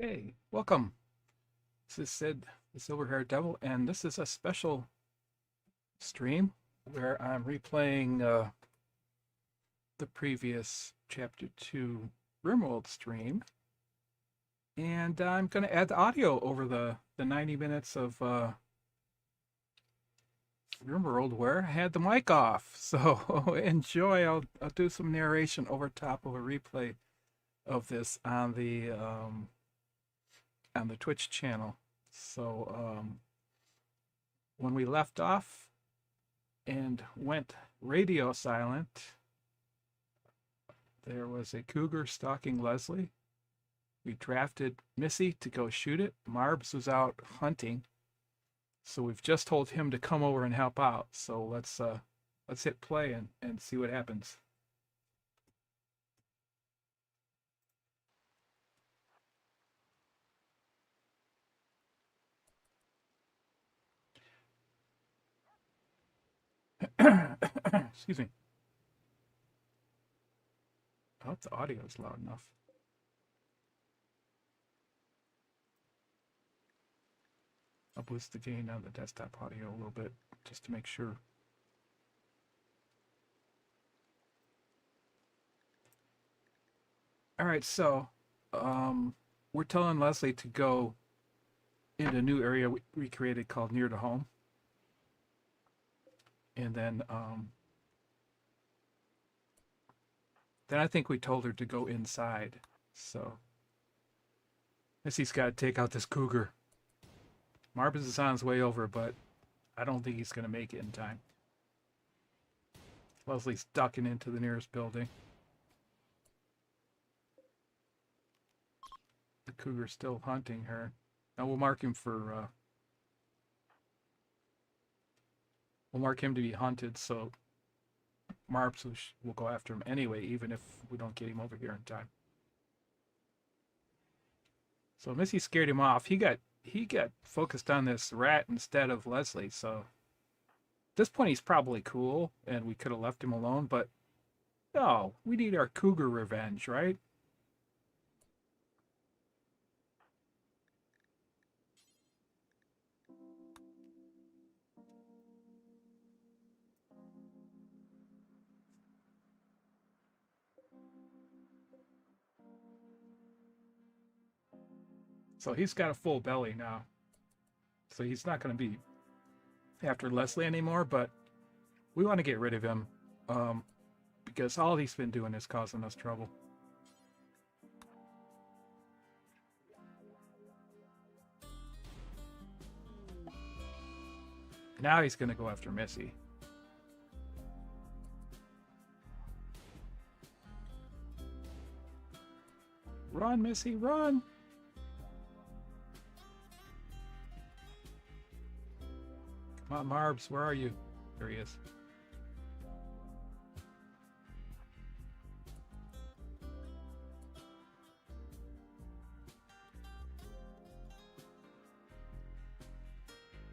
Hey, welcome. This is Sid, the Silver-Haired Devil, and this is a special stream where I'm replaying the previous Chapter 2 RimWorld stream, and I'm going to add the audio over the 90 minutes of RimWorld where I had the mic off. So enjoy. I'll do some narration over top of a replay of this on the Twitch channel. So when we left off and went radio silent, there was a cougar stalking Leslie. We drafted Missy to go shoot it. Marbs was out hunting, so we've just told him to come over and help out. So let's hit play and see what happens. Excuse me. I hope the audio is loud enough. I'll boost the gain on the desktop audio a little bit just to make sure. All right, so we're telling Leslie to go in a new area we created called Near to Home. And then I think we told her to go inside. So Missy's got to take out this cougar. Marbus is on his way over, but I don't think he's going to make it in time. Leslie's ducking into the nearest building. The cougar's still hunting her. Now we'll mark him for we'll mark him to be hunted, so Marbs will go after him anyway, even if we don't get him over here in time. So Missy scared him off. He got focused on this rat instead of Leslie, so at this point he's probably cool and we could have left him alone, but no, we need our Cougar Revenge, right? So he's got a full belly now. So he's not going to be after Leslie anymore, but we want to get rid of him because all he's been doing is causing us trouble. Now he's going to go after Missy. Run, Missy, run! Come on, Marbs, where are you? There he is.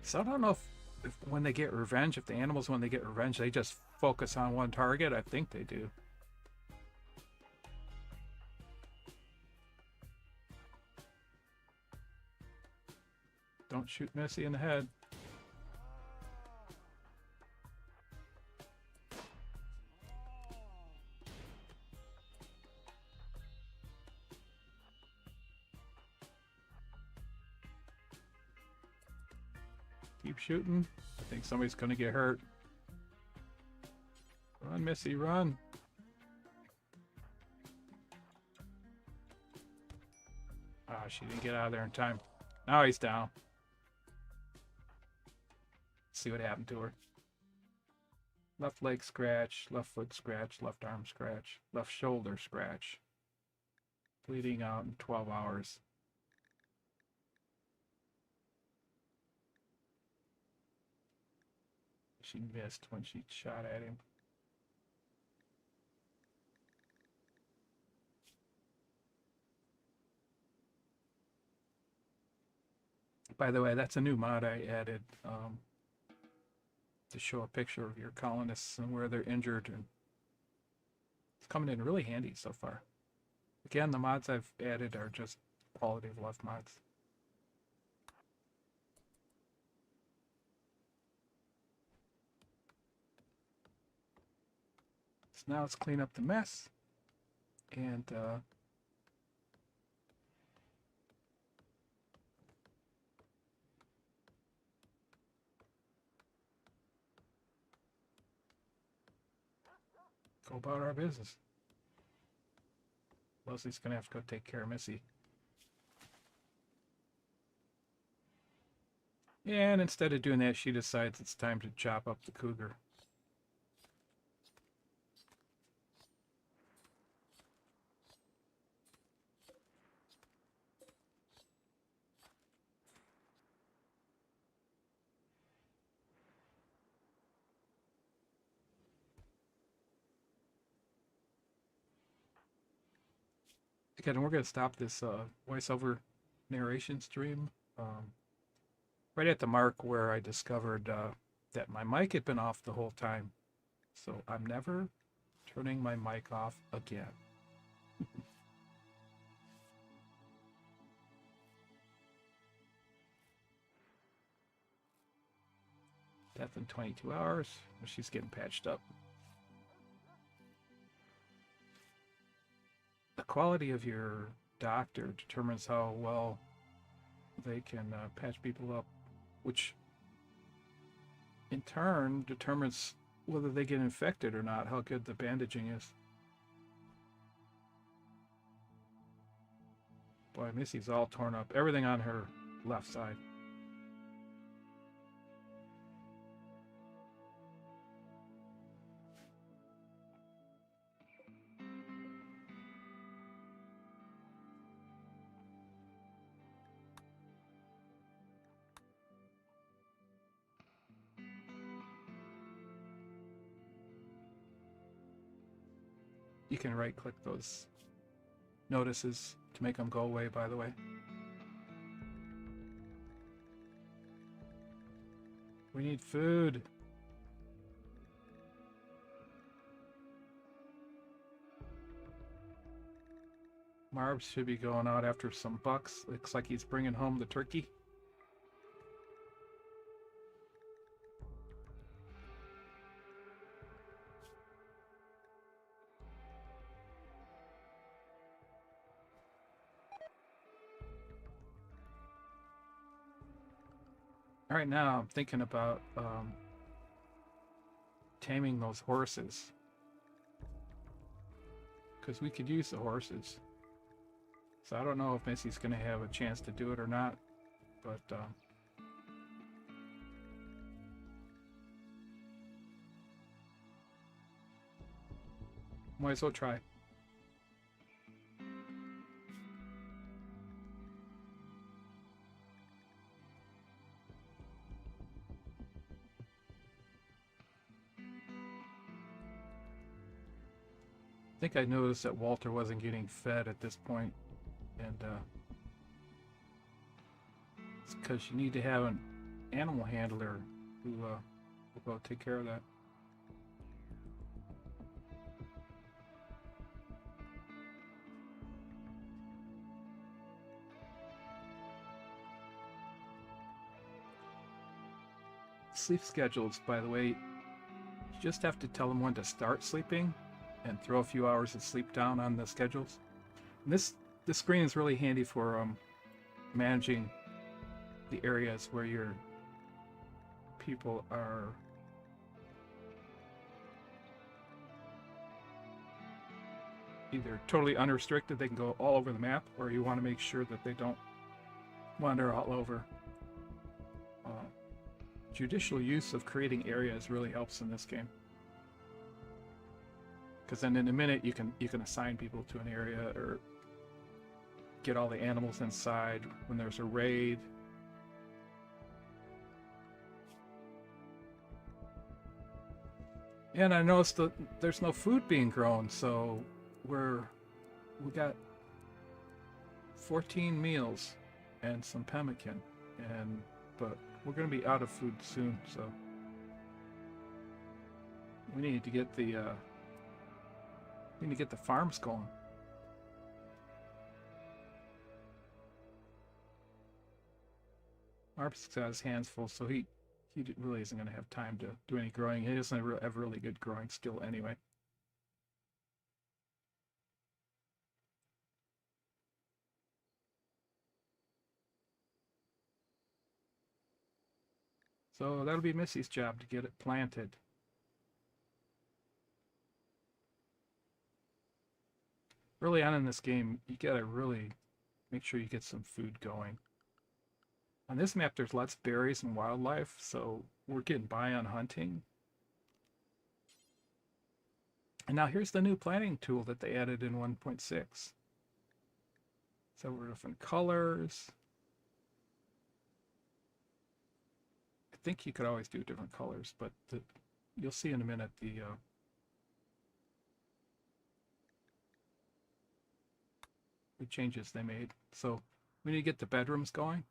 So I don't know if when they get revenge, if the animals, when they get revenge, they just focus on one target. I think they do. Don't shoot Missy in the head. Keep shooting. I think somebody's going to get hurt. Run, Missy, run. Ah, she didn't get out of there in time. Now he's down. Let's see what happened to her. Left leg scratch, left foot scratch, left arm scratch, left shoulder scratch. Bleeding out in 12 hours. She missed when she shot at him. By the way, that's a new mod I added to show a picture of your colonists and where they're injured. And it's coming in really handy so far. Again, the mods I've added are just quality of life mods. So now let's clean up the mess and go about our business. Leslie's gonna have to go take care of Missy. And instead of doing that, she decides it's time to chop up the cougar. Again, we're going to stop this voiceover narration stream right at the mark where I discovered that my mic had been off the whole time. So I'm never turning my mic off again. Death in 22 hours. She's getting patched up. The quality of your doctor determines how well they can patch people up, which in turn determines whether they get infected or not, how good the bandaging is. Boy, Missy's all torn up. Everything on her left side. You can right-click those notices to make them go away, by the way. We need food. Marv should be going out after some bucks. Looks like he's bringing home the turkey. Right now, I'm thinking about taming those horses, because we could use the horses. So I don't know if Missy's going to have a chance to do it or not, but might as well try. I think I noticed that Walter wasn't getting fed at this point, and it's because you need to have an animal handler who will go take care of that. Sleep schedules, by the way, you just have to tell them when to start sleeping and throw a few hours of sleep down on the schedules. And this screen is really handy for managing the areas where your people are either totally unrestricted, they can go all over the map, or you want to make sure that they don't wander all over. Judicial use of creating areas really helps in this game, because then in a minute you can assign people to an area or get all the animals inside when there's a raid. And I noticed that there's no food being grown, so we got 14 meals and some pemmican, but we're going to be out of food soon, so we need to get the farms going. Marp's got his hands full, so he really isn't going to have time to do any growing. He doesn't have really good growing skill anyway. So that'll be Missy's job to get it planted. Early on in this game, you gotta really make sure you get some food going. On this map, there's lots of berries and wildlife, so we're getting by on hunting. And now here's the new planting tool that they added in 1.6. Several different colors. I think you could always do different colors, but you'll see in a minute the changes they made. So we need to get the bedrooms going.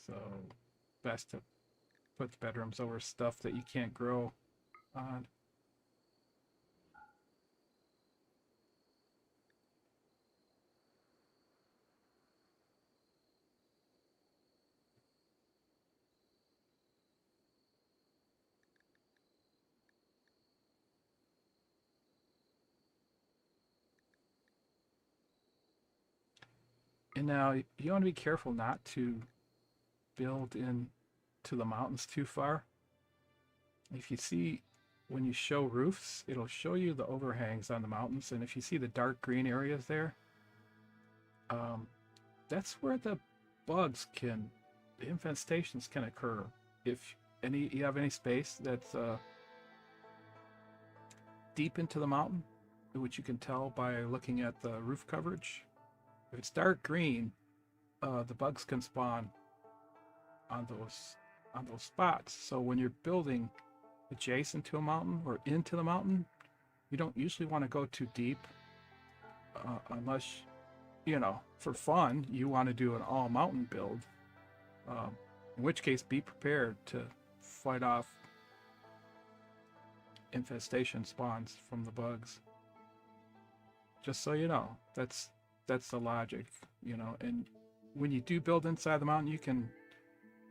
So best to put the bedrooms over stuff that you can't grow on. And now you want to be careful not to build in to the mountains too far. If you see, when you show roofs, it'll show you the overhangs on the mountains, and if you see the dark green areas there, that's where the bugs can, the infestations can occur. If you have any space that's deep into the mountain, which you can tell by looking at the roof coverage, if it's dark green, the bugs can spawn on those spots. So when you're building adjacent to a mountain or into the mountain, you don't usually want to go too deep unless, you know, for fun, you want to do an all mountain build, in which case be prepared to fight off infestation spawns from the bugs. Just so you know, that's the logic, you know. And when you do build inside the mountain, you can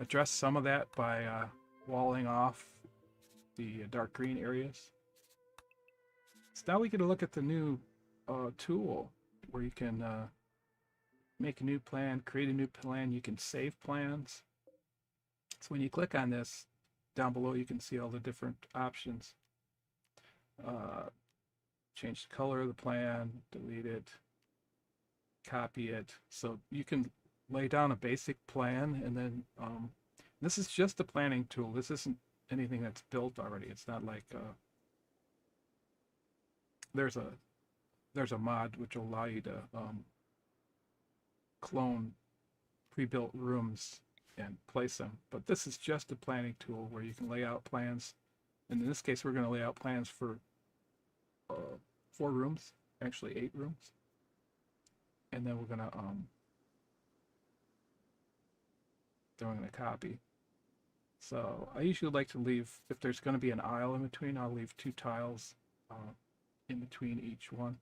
address some of that by walling off the dark green areas. So now we get to look at the new tool where you can make a new plan, create a new plan. You can save plans. So when you click on this, down below you can see all the different options. Change the color of the plan, delete it, copy it. So you can lay down a basic plan, and then this is just a planning tool. This isn't anything that's built already. It's not like there's a mod which will allow you to clone pre-built rooms and place them, but this is just a planning tool where you can lay out plans. And in this case, we're going to lay out plans for 4 rooms, actually 8 rooms, and then we're going to copy. So I usually like to leave, if there's going to be an aisle in between, I'll leave 2 tiles in between each one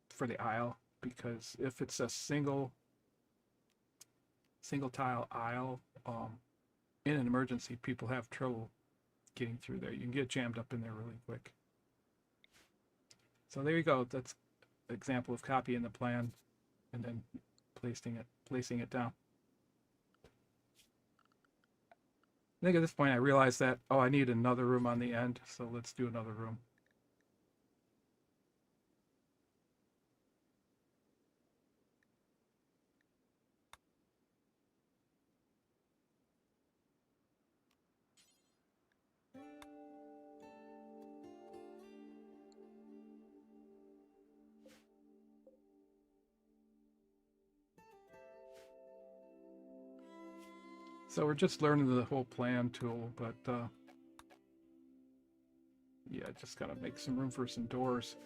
for the aisle, because if it's a single tile aisle, in an emergency, people have trouble getting through there. You can get jammed up in there really quick. So there you go. That's an example of copying the plan and then placing it down. I think at this point I realized that, oh, I need another room on the end, so let's do another room. So we're just learning the whole plan tool, but yeah, just gotta make some room for some doors.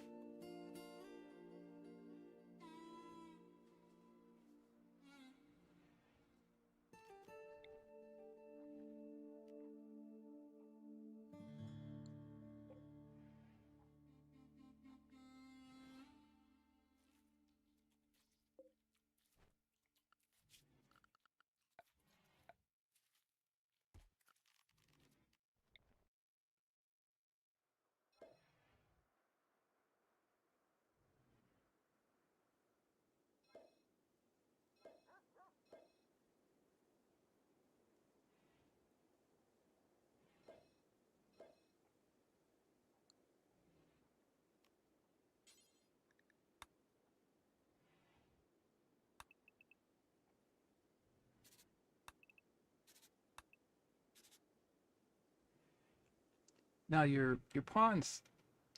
Now your pawns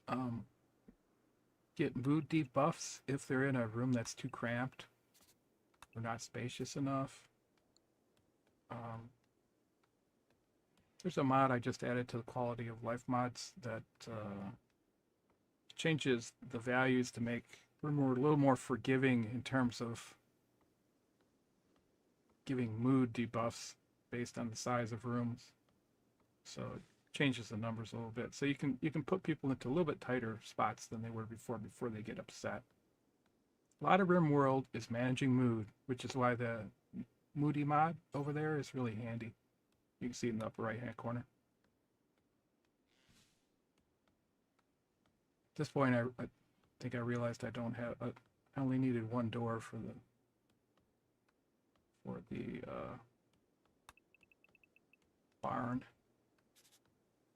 um, get mood debuffs if they're in a room that's too cramped or not spacious enough. Um, there's a mod I just added to the quality of life mods that changes the values to make RimWorld a little more forgiving in terms of giving mood debuffs based on the size of rooms. So it changes the numbers a little bit. So you can put people into a little bit tighter spots than they were before they get upset. A lot of RimWorld is managing mood, which is why the Moody mod over there is really handy. You can see it in the upper right hand corner. At this point, I think I realized I don't have. I only needed one door for the barn.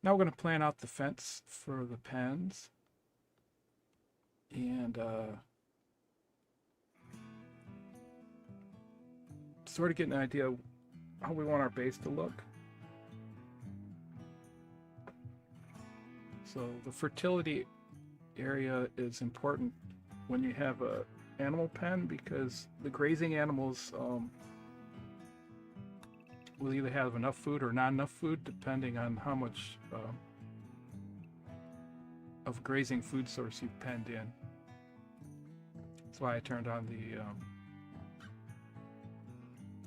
Now we're going to plan out the fence for the pens, and sort of get an idea of how we want our base to look. So the fertility area is important when you have a animal pen, because the grazing animals will either have enough food or not enough food depending on how much of grazing food source you've penned in. That's why I turned on the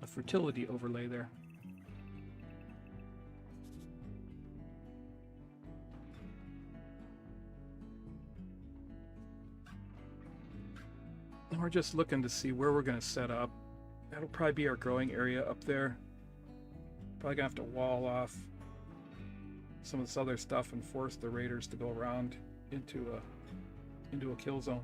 fertility overlay there. And we're just looking to see where we're going to set up. That'll probably be our growing area up there. Probably gonna have to wall off some of this other stuff and force the raiders to go around into a kill zone.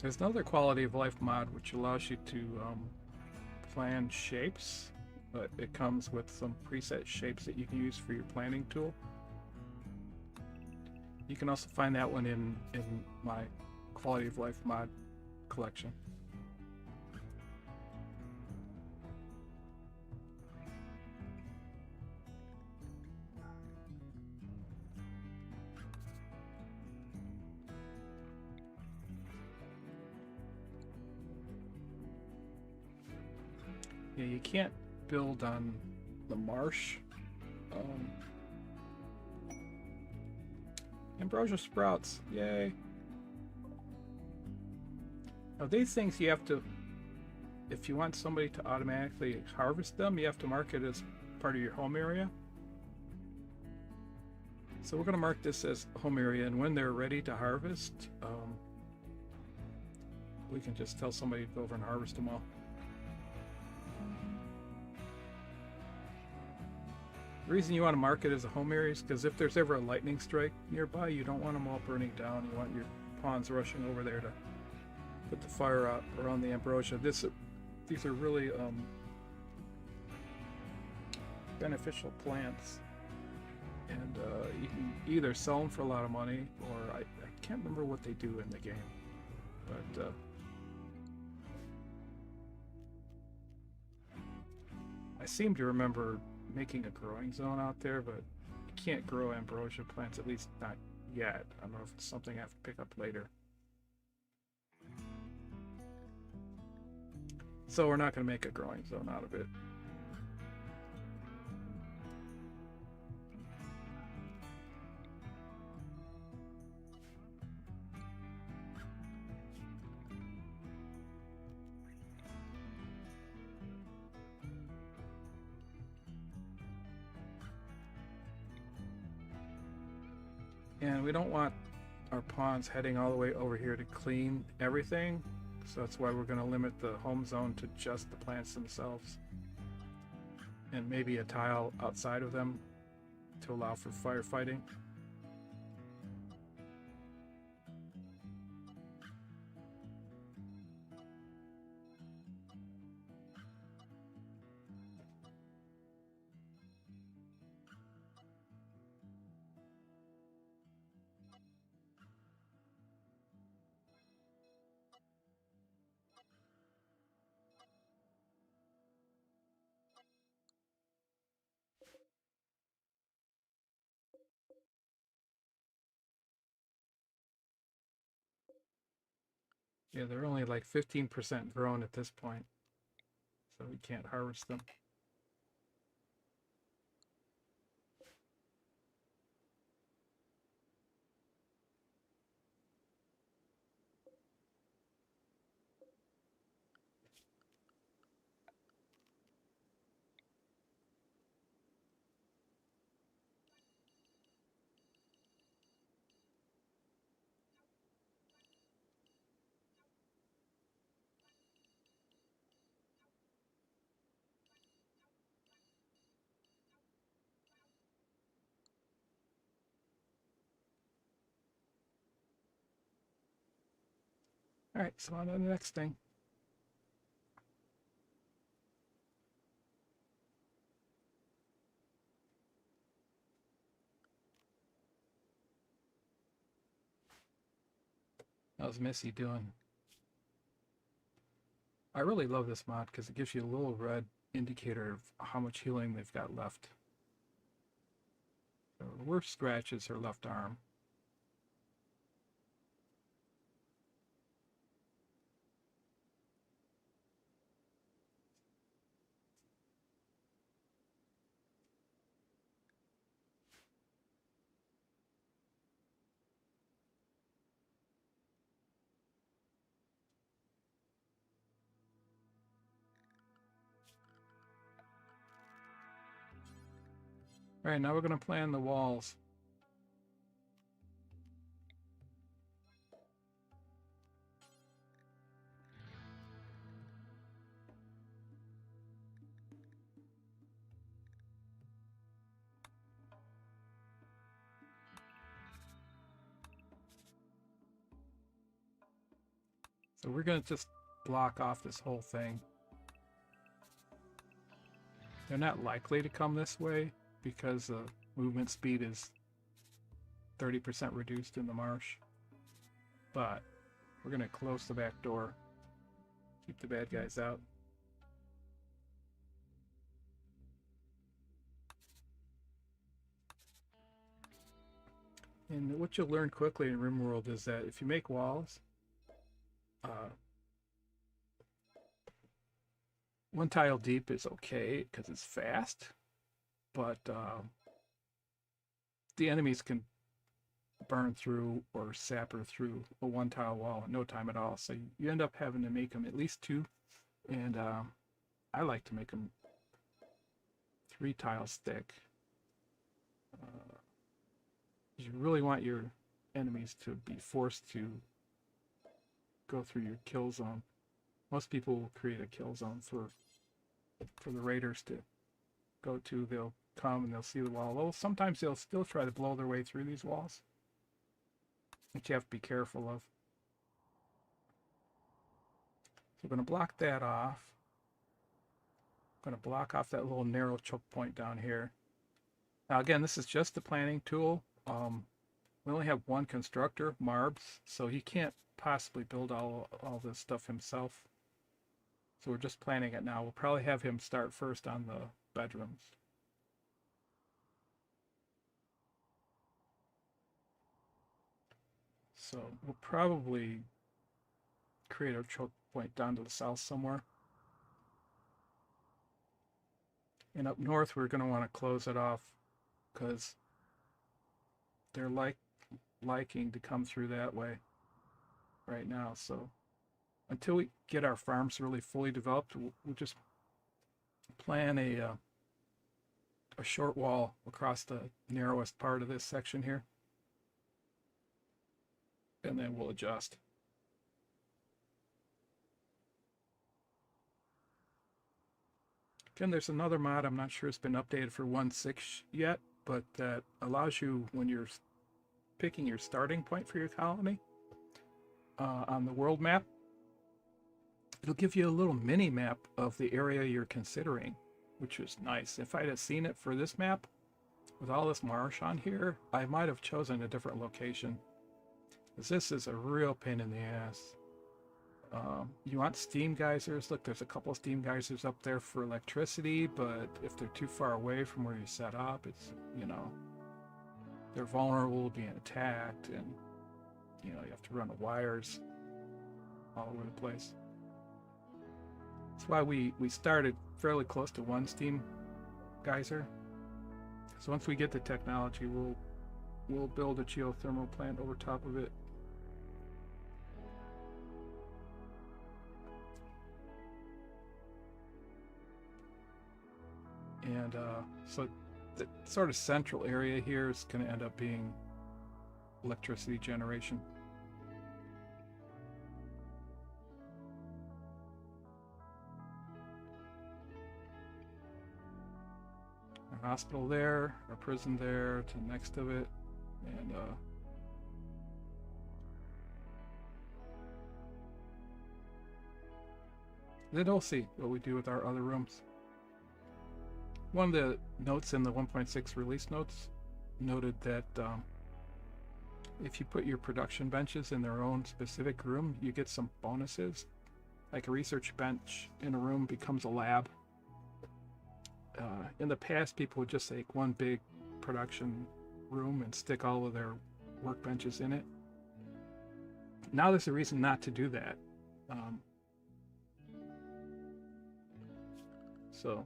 There's another quality of life mod which allows you to plan shapes, but it comes with some preset shapes that you can use for your planning tool. You can also find that one in my quality of life mod collection. Yeah, you can't build on the marsh. Ambrosia sprouts, yay. Now these things you have to, if you want somebody to automatically harvest them, you have to mark it as part of your home area. So we're going to mark this as home area, and when they're ready to harvest, we can just tell somebody to go over and harvest them all. The reason you want to mark it as a home area is because if there's ever a lightning strike nearby, you don't want them all burning down. You want your pawns rushing over there to put the fire out around the ambrosia. These are really beneficial plants, and you can either sell them for a lot of money, or I can't remember what they do in the game, but I seem to remember making a growing zone out there, but you can't grow ambrosia plants, at least not yet. I don't know if it's something I have to pick up later. So we're not going to make a growing zone out of it. And we don't want our pawns heading all the way over here to clean everything. So that's why we're going to limit the home zone to just the plants themselves. And maybe a tile outside of them to allow for firefighting. Yeah, they're only like 15% grown at this point, so we can't harvest them. All right, so on to the next thing. How's Missy doing? I really love this mod because it gives you a little red indicator of how much healing they've got left. So the worst scratch is her left arm. All right, now we're going to plan the walls. So we're going to just block off this whole thing. They're not likely to come this way because the movement speed is 30% reduced in the marsh. But we're going to close the back door, keep the bad guys out. And what you'll learn quickly in RimWorld is that if you make walls, one tile deep is okay because it's fast, but the enemies can burn through or sapper through a one tile wall in no time at all. So you end up having to make them at least 2, and I like to make them 3 tiles thick. You really want your enemies to be forced to go through your kill zone. Most people will create a kill zone for the raiders to go to. They'll come and they'll see the wall. Well, sometimes they'll still try to blow their way through these walls, which you have to be careful of. So we're going to block that off. I'm going to block off that little narrow choke point down here. Now again, this is just the planning tool. We only have one constructor, Marbs, so he can't possibly build all this stuff himself. So we're just planning it now. We'll probably have him start first on the bedrooms. So we'll probably create a choke point down to the south somewhere. And up north, we're going to want to close it off because they're liking to come through that way right now. So until we get our farms really fully developed, we'll just plan a short wall across the narrowest part of this section here, and then we'll adjust. Again, there's another mod, I'm not sure it's been updated for 1.6 yet, but that allows you, when you're picking your starting point for your colony on the world map, it'll give you a little mini map of the area you're considering, which is nice. If I'd have seen it for this map with all this marsh on here, I might have chosen a different location, because this is a real pain in the ass. You want steam geysers. Look, there's a couple of steam geysers up there for electricity, but if they're too far away from where you set up, it's, you know, they're vulnerable to being attacked, and, you know, you have to run the wires. all over the place. That's why we started fairly close to one steam geyser. So once we get the technology, we'll build a geothermal plant over top of it. And so the sort of central area here is going to end up being electricity generation. A hospital there, a prison there to the next of it, and then we'll see what we do with our other rooms. One of the notes in the 1.6 release notes noted that if you put your production benches in their own specific room, you get some bonuses. Like a research bench in a room becomes a lab. In the past, people would just take one big production room and stick all of their workbenches in it. Now there's a reason not to do that. So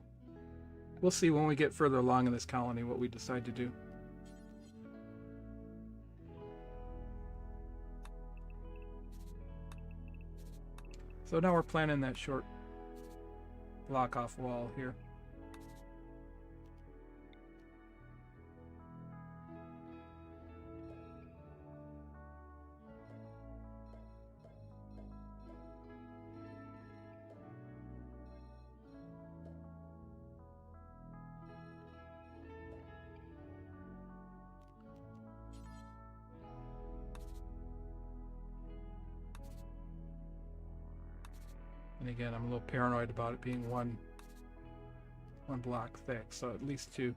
we'll see when we get further along in this colony what we decide to do. So now we're planning that short block off wall here. And again, I'm a little paranoid about it being one block thick, so at least two.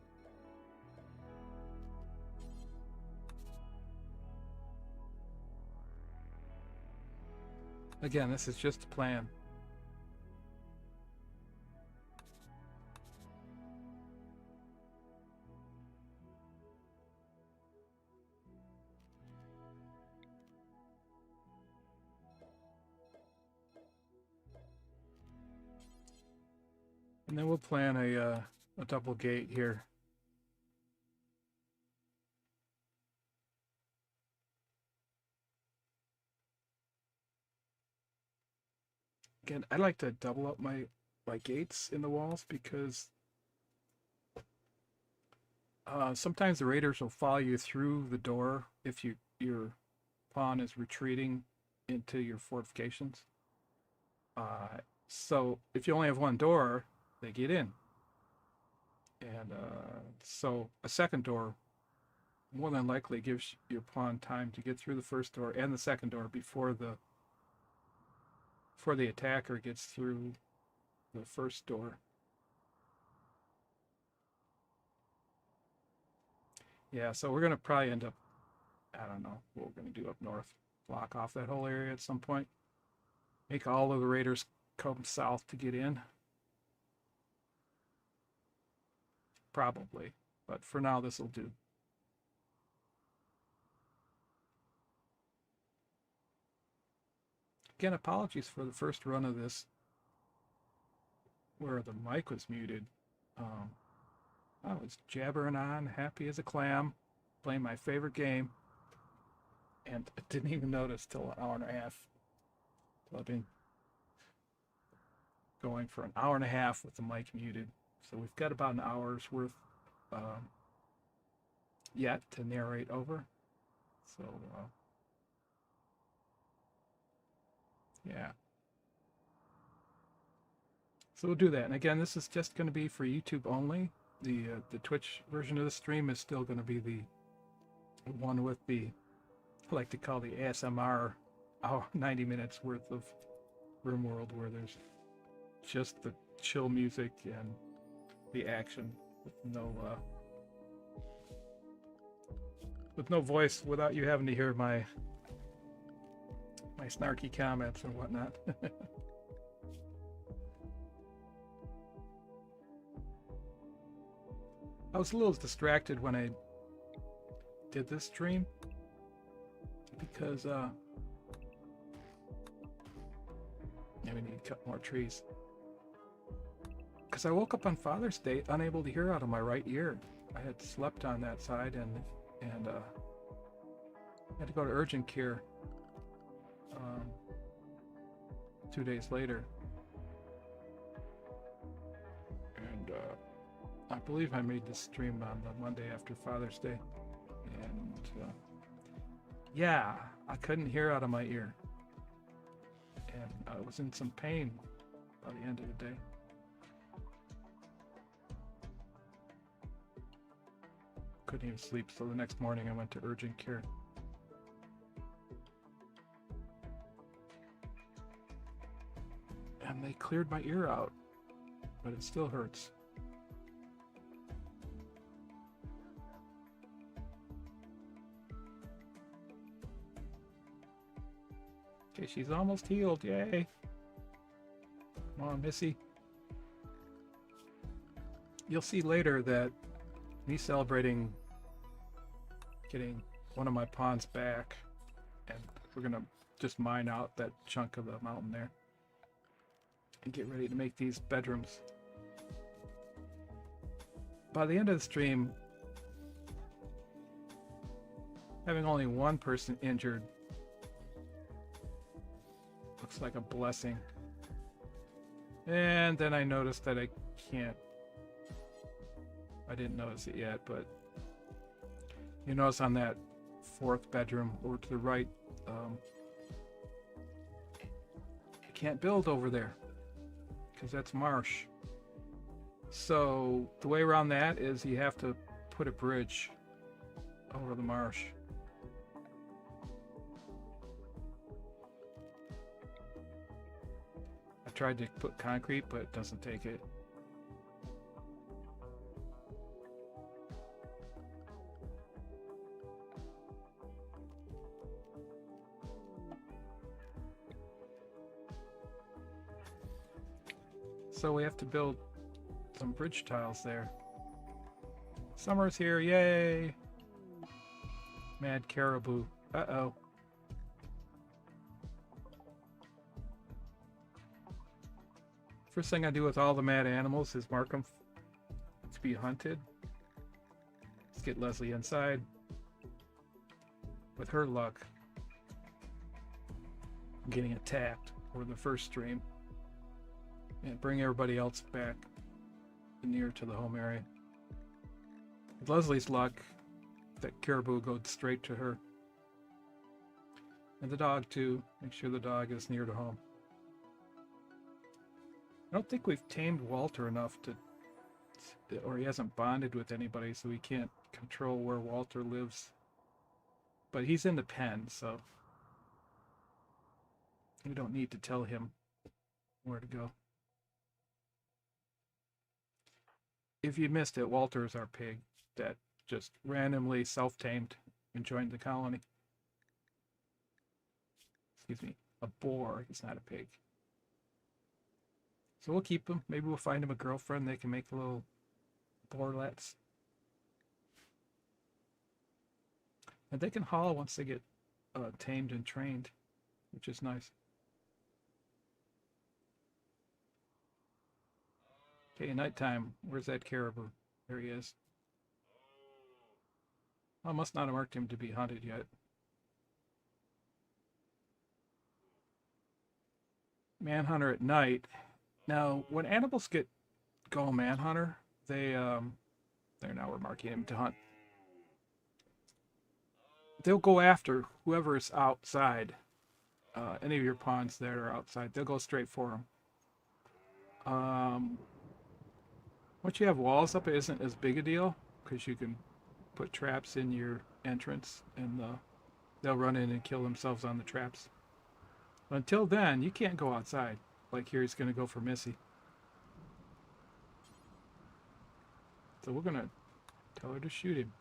Again, this is just a plan. And then we'll plan a double gate here. Again, I like to double up my gates in the walls because sometimes the raiders will follow you through the door if your pawn is retreating into your fortifications. So if you only have one door, they get in. And so a second door more than likely gives your pawn time to get through the first door and the second door before the attacker gets through the first door. Yeah, so we're going to probably end up, I don't know what we're going to do up north. Block off that whole area at some point. Make all of the raiders come south to get in. Probably, but for now this will do. Again, apologies for the first run of this where the mic was muted. I was jabbering on, happy as a clam, playing my favorite game, and I didn't even notice till an hour and a half. I've been going for an hour and a half with the mic muted. So we've got about an hour's worth yet to narrate over. So, yeah. So we'll do that. And again, this is just going to be for YouTube only. The Twitch version of the stream is still going to be the one with the, I like to call the ASMR 90 minutes worth of RimWorld, where there's just the chill music and the action with no voice, without you having to hear my snarky comments and whatnot. I was a little distracted when I did this stream because And we need to cut more trees. Because I woke up on Father's Day unable to hear out of my right ear. I had slept on that side and had to go to urgent care 2 days later. And I believe I made this stream on the Monday after Father's Day. And yeah, I couldn't hear out of my ear. And I was in some pain by the end of the day. Couldn't even sleep, so the next morning I went to urgent care. And they cleared my ear out, but it still hurts. Okay, she's almost healed, yay! Come on, Missy. You'll see later that me celebrating getting one of my pawns back, and we're gonna just mine out that chunk of the mountain there and get ready to make these bedrooms. By the end of the stream, having only one person injured looks like a blessing. And then I noticed that I didn't notice it yet, but you notice on that fourth bedroom over to the right, you can't build over there because that's marsh. So the way around that is you have to put a bridge over the marsh. I tried to put concrete, but it doesn't take it. So we have to build some bridge tiles there. Summer's here, yay! Mad caribou. Uh-oh. First thing I do with all the mad animals is mark them to be hunted. Let's get Leslie inside. With her luck, I'm getting attacked for the first stream. And bring everybody else back near to the home area. With Leslie's luck, that caribou goes straight to her. And the dog too. Make sure the dog is near to home. I don't think we've tamed Walter enough to, or he hasn't bonded with anybody, so we can't control where Walter lives. But he's in the pen, so we don't need to tell him where to go. If you missed it, Walter is our pig that just randomly self-tamed and joined the colony. Excuse me, a boar. He's not a pig. So we'll keep him. Maybe we'll find him a girlfriend. They can make little boarlets. And they can haul once they get tamed and trained, which is nice. Okay, nighttime. Where's that caribou? There he is. I must not have marked him to be hunted yet. Manhunter at night. Now, when animals go manhunter, there now we're marking him to hunt. They'll go after whoever is outside. Any of your pawns that are outside, they'll go straight for them. Once you have walls up, it isn't as big a deal because you can put traps in your entrance and they'll run in and kill themselves on the traps. But until then, you can't go outside. Like here, he's going to go for Missy. So we're going to tell her to shoot him.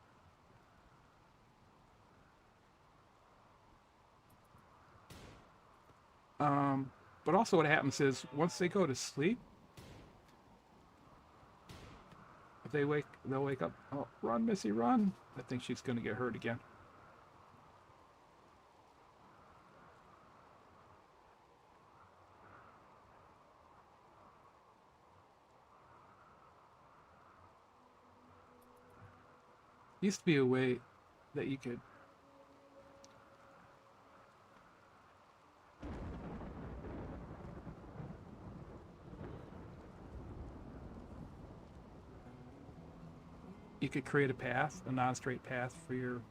But also what happens is once they go to sleep, if they'll wake up. Oh, run, Missy, run. I think she's going to get hurt again. Used to be a way that you could create a path, a non-straight path for your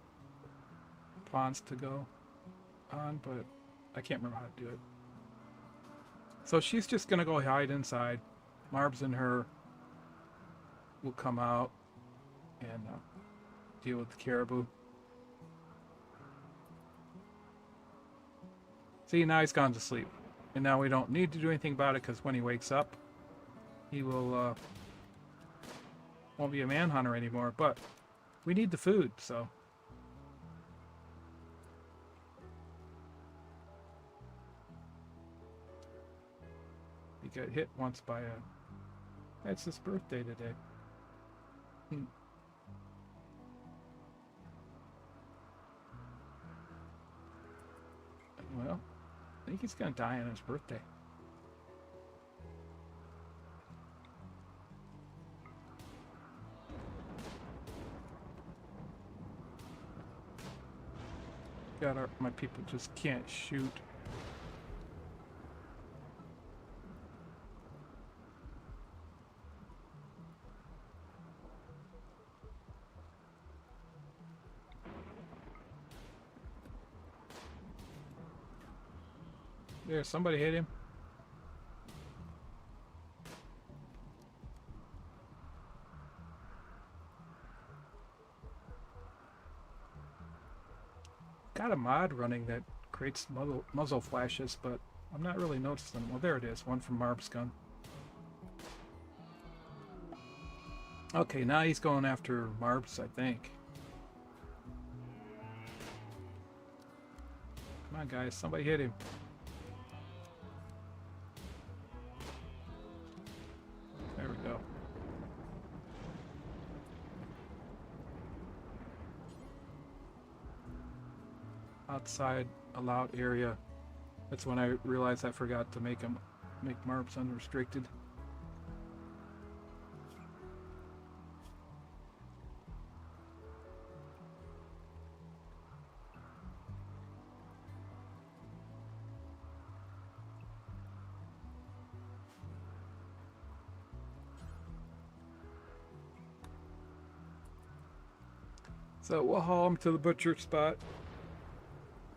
pawns to go on, but I can't remember how to do it. So she's just gonna go hide inside. Marbs and her will come out and deal with the caribou. See, now he's gone to sleep. And now we don't need to do anything about it because when he wakes up, he will won't be a manhunter anymore. But we need the food, so. He got hit once by a... It's his birthday today. Well, I think he's gonna die on his birthday. My people just can't shoot. There, somebody hit him. Got a mod running that creates muzzle flashes, but I'm not really noticing them. Well, there it is, one from Marb's gun. Okay, now he's going after Marb's, I think. Come on, guys, somebody hit him. There we go. Outside allowed area. That's when I realized I forgot to make Marbs unrestricted. So we'll haul him to the butcher spot.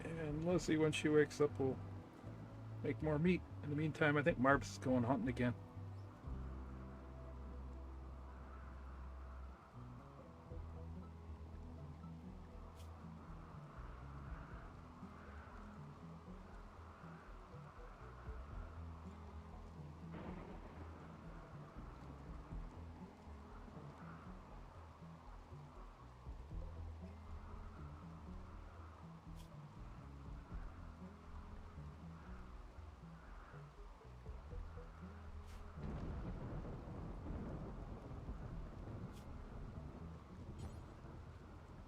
And Lizzie, when she wakes up, will make more meat. In the meantime, I think Marbs is going hunting again.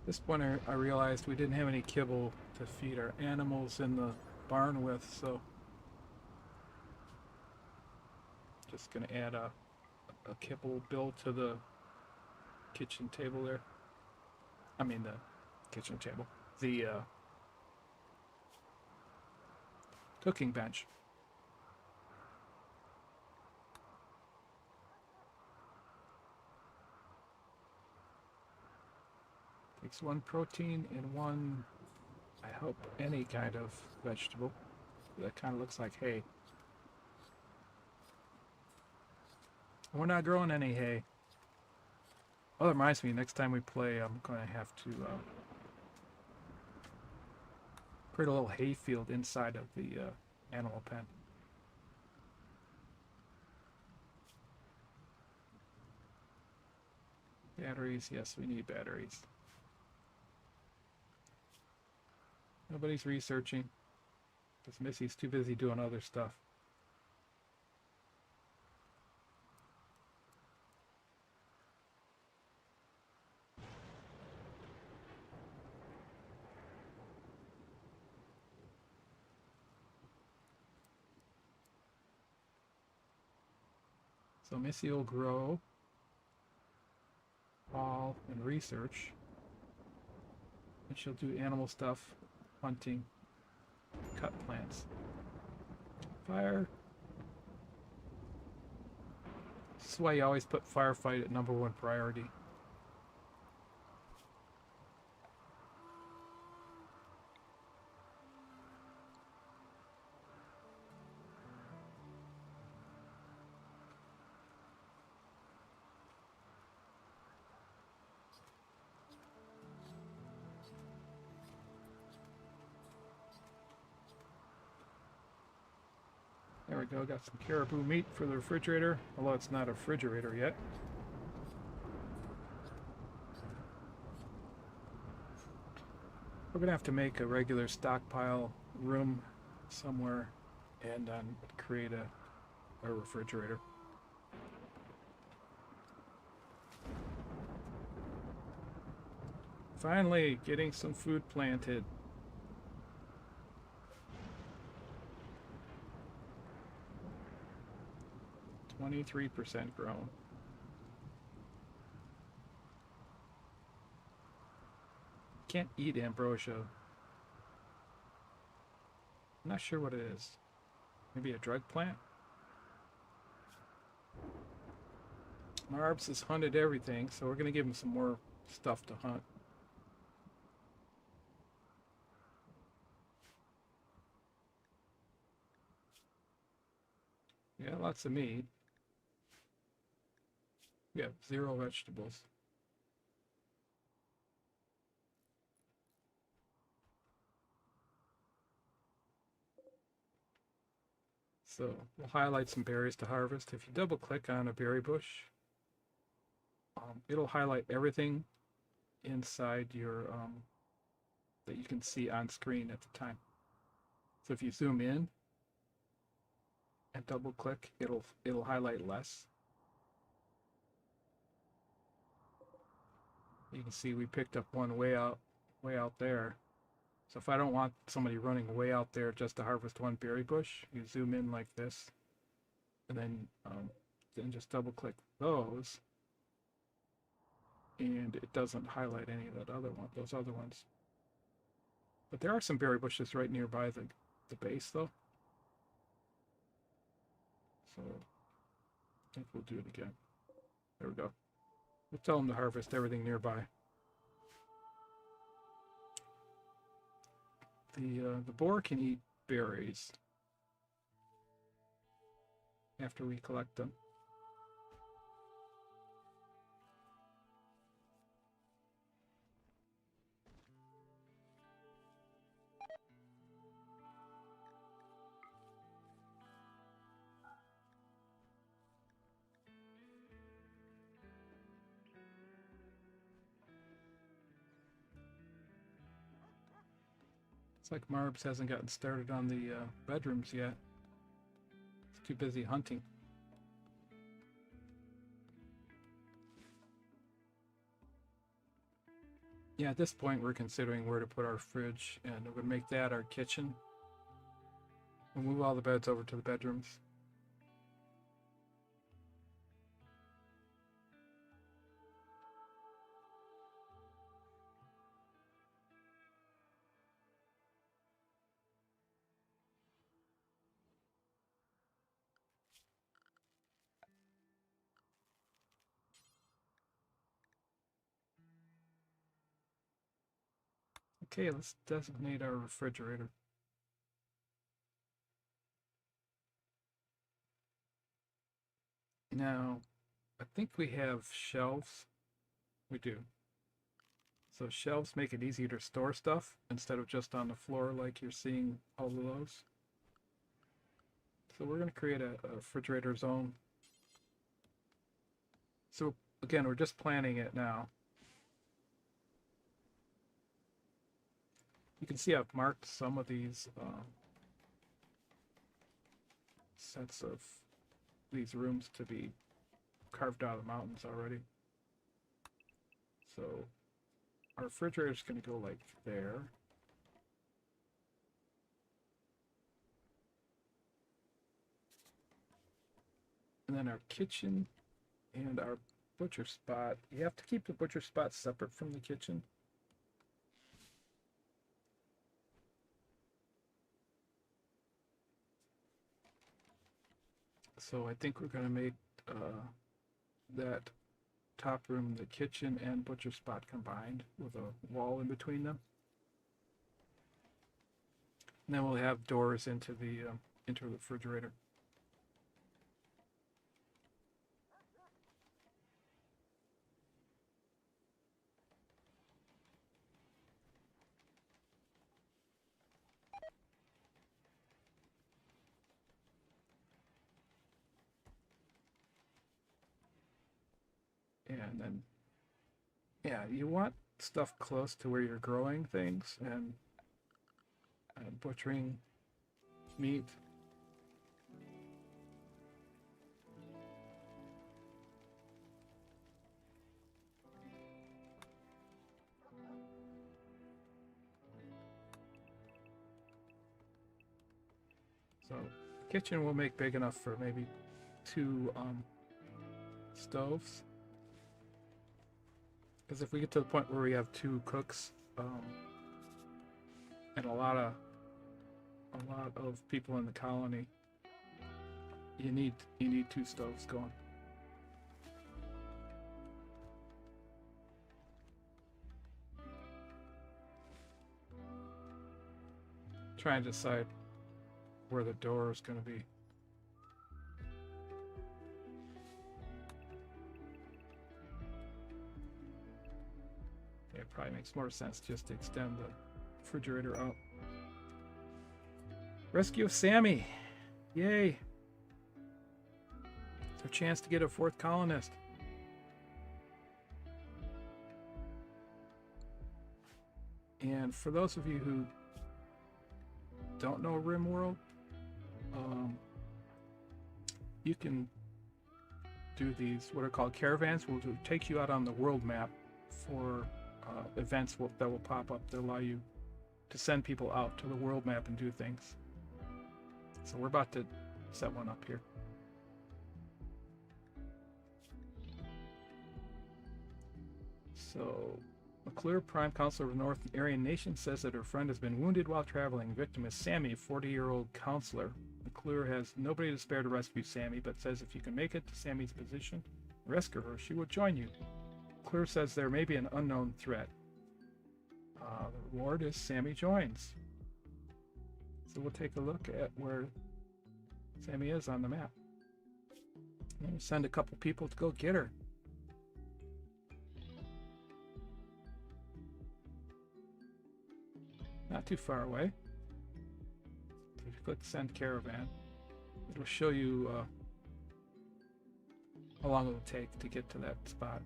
This point I realized we didn't have any kibble to feed our animals in the barn with, so just gonna add a kibble bill to the kitchen table there. I mean the kitchen table. The cooking bench. Takes one protein and one, I hope, any kind of vegetable. That kind of looks like hay. We're not growing any hay. Oh, that reminds me, next time we play, I'm going to have to create a little hay field inside of the animal pen. Batteries, yes, we need batteries. Nobody's researching because Missy's too busy doing other stuff. So Missy will grow, haul, and research. And she'll do animal stuff, hunting, cut plants. Fire. This is why you always put firefight at #1 priority. There we go, got some caribou meat for the refrigerator, although it's not a refrigerator yet. We're gonna have to make a regular stockpile room somewhere and create a refrigerator. Finally, getting some food planted. %23 grown. Can't eat ambrosia. I'm not sure what it is. Maybe a drug plant? Marbs has hunted everything, so we're gonna give him some more stuff to hunt. Yeah, lots of meat. We have 0 vegetables. So we'll highlight some berries to harvest. If you double click on a berry bush, it'll highlight everything inside your that you can see on screen at the time. So if you zoom in and double click, it'll highlight less. You can see we picked up one way out there. So if I don't want somebody running way out there just to harvest one berry bush, you zoom in like this, and then just double click those, and it doesn't highlight any of those other ones. But there are some berry bushes right nearby the base though. So I think we'll do it again. There we go. We'll tell them to harvest everything nearby. The boar can eat berries after we collect them. It's like Marbs hasn't gotten started on the bedrooms yet. He's too busy hunting. Yeah, at this point we're considering where to put our fridge, and we're going to make that our kitchen. We'll move all the beds over to the bedrooms. Okay, let's designate our refrigerator. Now, I think we have shelves. We do. So shelves make it easier to store stuff instead of just on the floor like you're seeing all of those. So we're going to create a refrigerator zone. So again, we're just planning it now. You can see I've marked some of these sets of these rooms to be carved out of the mountains already. So our refrigerator is going to go like there. And then our kitchen and our butcher spot. You have to keep the butcher spot separate from the kitchen. So I think we're going to make that top room the kitchen and butcher spot combined with a wall in between them. And then we'll have doors into the refrigerator. And then, yeah, you want stuff close to where you're growing things and butchering meat. So the kitchen will make big enough for maybe 2 stoves. Because if we get to the point where we have 2 cooks and a lot of people in the colony, you need 2 stoves going. Trying to decide where the door is going to be. It probably makes more sense just to extend the refrigerator out. Rescue of Sammy! Yay! It's our chance to get a 4th colonist. And for those of you who don't know RimWorld, you can do these, what are called caravans, will take you out on the world map for events that will pop up that allow you to send people out to the world map and do things. So we're about to set one up here. So McClure, Prime Counselor of the North Aryan Nation, says that her friend has been wounded while traveling. Victim is Sammy, 40-year-old counselor. McClure has nobody to spare to rescue Sammy, but says if you can make it to Sammy's position and rescue her, she will join you. McClure says there may be an unknown threat. The reward is Sammy joins. So we'll take a look at where Sammy is on the map. And we'll send a couple people to go get her. Not too far away. So if you click Send Caravan, it'll show you how long it will take to get to that spot.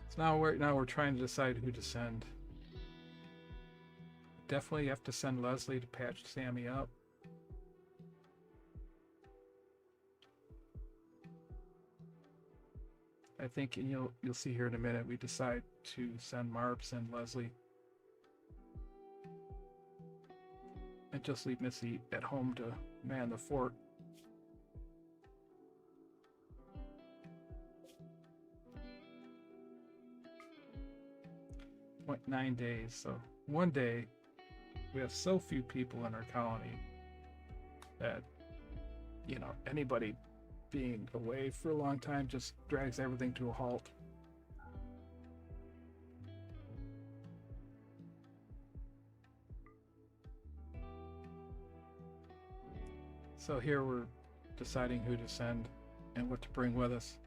So now we're trying to decide who to send. Definitely have to send Leslie to patch Sammy up. I think, and you'll see here in a minute, we decide to send Marbs and Leslie, and just leave Missy at home to man the fort. Went 9 days, so one day we have so few people in our colony that, you know, anybody being away for a long time just drags everything to a halt. So here we're deciding who to send and what to bring with us.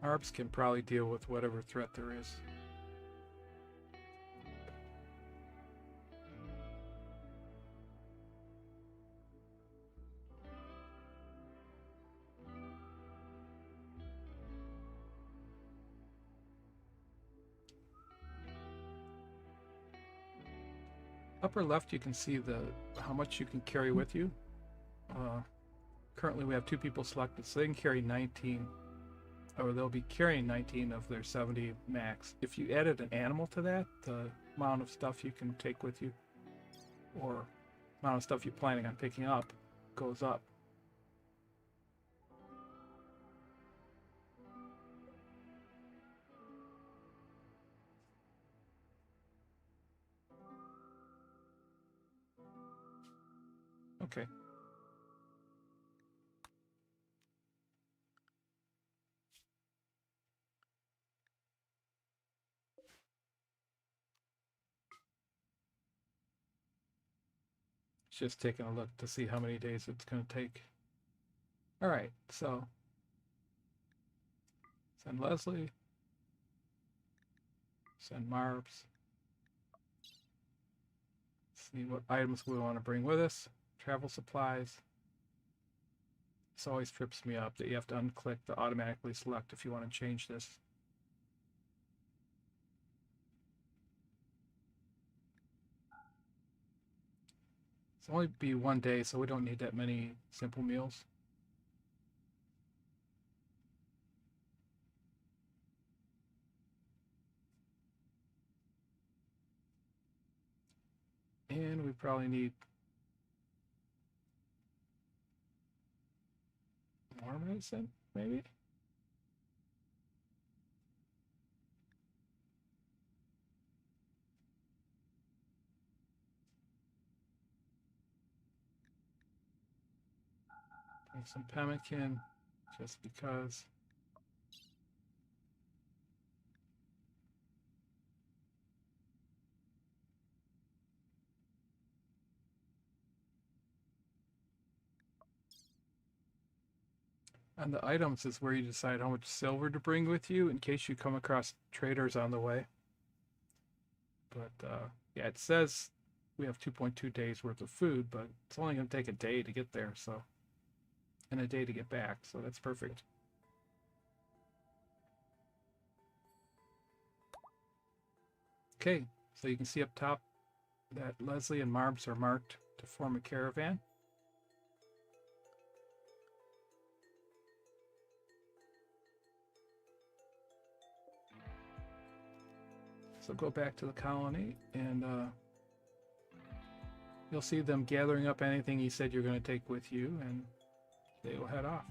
Arbs can probably deal with whatever threat there is. Upper left, you can see how much you can carry with you. Currently we have 2 people selected, so they can carry 19, or they'll be carrying 19 of their 70 max. If you added an animal to that, the amount of stuff you can take with you or amount of stuff you're planning on picking up goes up. Okay. Just taking a look to see how many days it's going to take. All right, so send Leslie, send Marbs. See what items we want to bring with us. Travel supplies. This always trips me up that you have to unclick to automatically select if you want to change this. It's only be 1 day, so we don't need that many simple meals. And we probably need more medicine, maybe? Bring some pemmican, just because. And the items is where you decide how much silver to bring with you in case you come across traders on the way. But yeah, it says we have 2.2 days worth of food, but it's only going to take a day to get there, so, and a day to get back, so that's perfect. Okay, so you can see up top that Leslie and Marbs are marked to form a caravan. So go back to the colony and you'll see them gathering up anything you said you're going to take with you, and they will head off.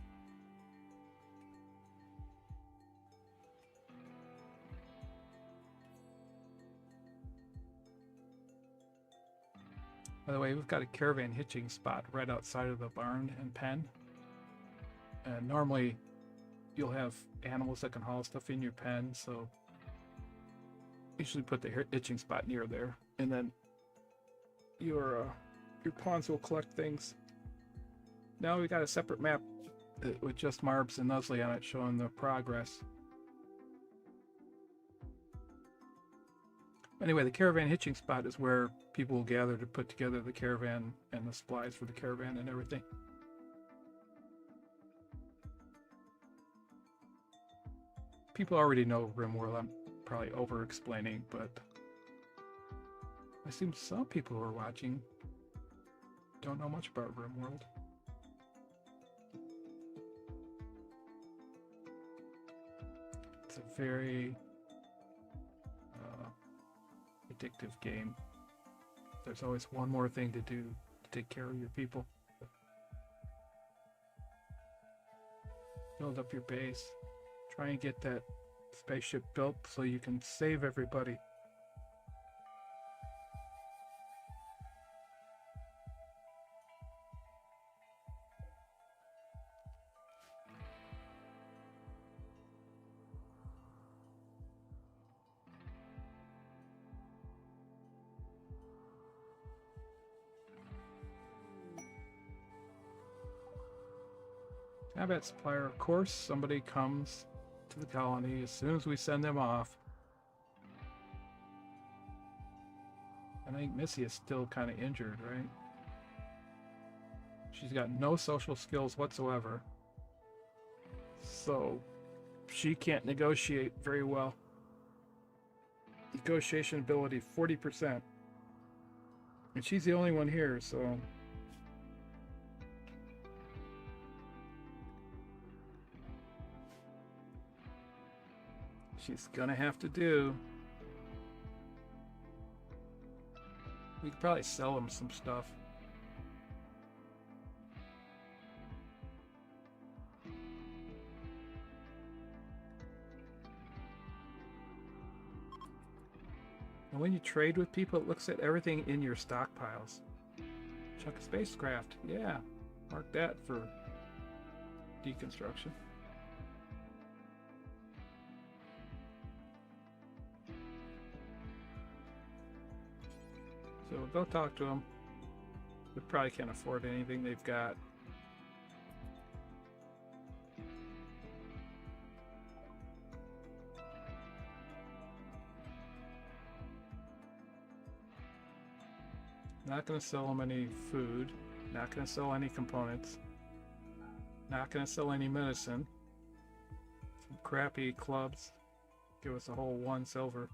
By the way, we've got a caravan hitching spot right outside of the barn and pen. And normally you'll have animals that can haul stuff in your pen, so usually put the hitching spot near there, and then your pawns will collect things. Now we got a separate map with just Marbs and Leslie on it showing the progress. Anyway, the caravan hitching spot is where people will gather to put together the caravan and the supplies for the caravan and everything. People already know RimWorld. I'm probably over-explaining, but I assume some people who are watching don't know much about RimWorld. It's a very addictive game. There's always one more thing to do to take care of your people. Build up your base. Try and get that spaceship built so you can save everybody. Combat supplier, of course, somebody comes to the colony as soon as we send them off. I think Missy is still kind of injured, right? She's got no social skills whatsoever, so she can't negotiate very well. Negotiation ability 40%, and she's the only one here, so she's gonna have to do. We could probably sell them some stuff. And when you trade with people, it looks at everything in your stockpiles. Chuck a spacecraft. Yeah. Mark that for deconstruction. So we'll go talk to them. We probably can't afford anything they've got. Not going to sell them any food. Not going to sell any components. Not going to sell any medicine. Some crappy clubs. Give us a whole 1 silver.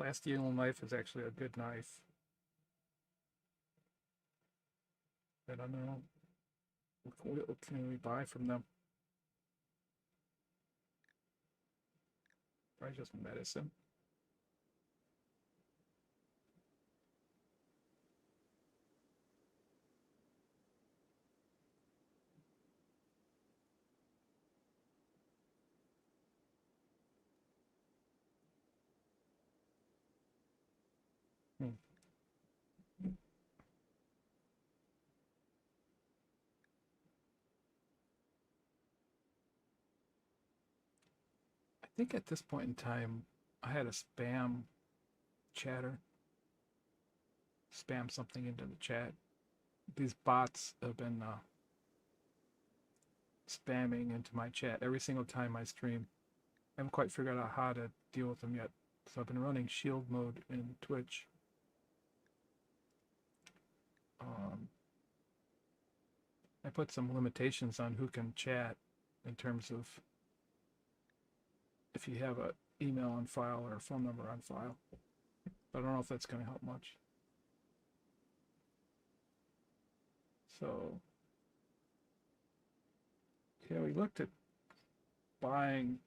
Plasteel knife is actually a good knife. I don't know. What can we buy from them? Probably just medicine. I think at this point in time, I had a spam chatter. Spam something into the chat. These bots have been spamming into my chat every single time I stream. I haven't quite figured out how to deal with them yet. So I've been running shield mode in Twitch. I put some limitations on who can chat in terms of if you have an email on file or a phone number on file. But I don't know if that's going to help much. So, yeah, we looked at buying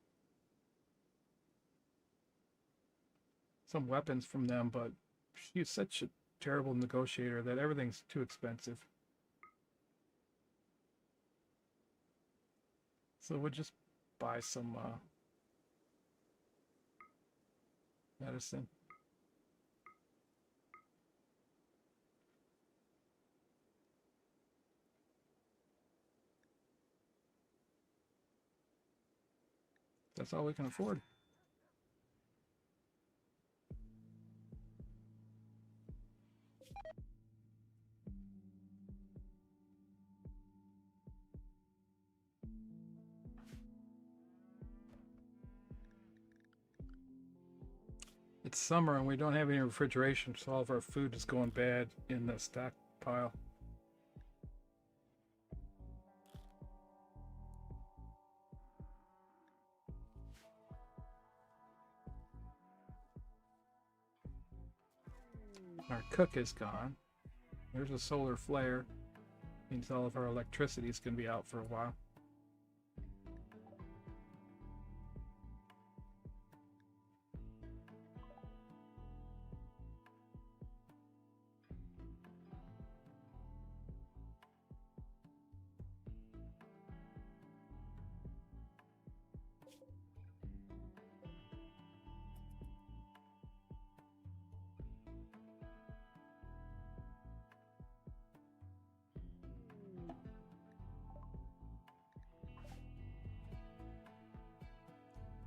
some weapons from them, but she's such a terrible negotiator that everything's too expensive. So we'll just buy some medicine. That's all we can afford. It's summer and we don't have any refrigeration, so all of our food is going bad in the stockpile. Our cook is gone. There's a solar flare. Means all of our electricity is going to be out for a while.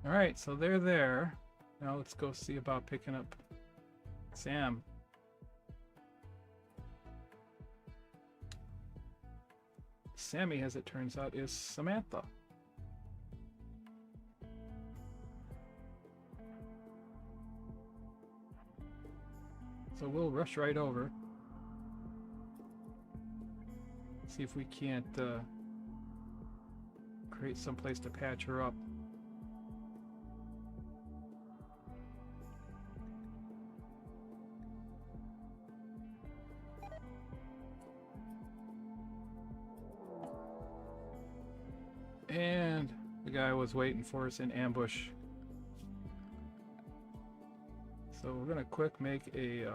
Alright, so they're there. Now let's go see about picking up Sam. Sammy, as it turns out, is Samantha. So we'll rush right over. See if we can't create some place to patch her up. And we guy was waiting for us in ambush. So we're gonna quick make a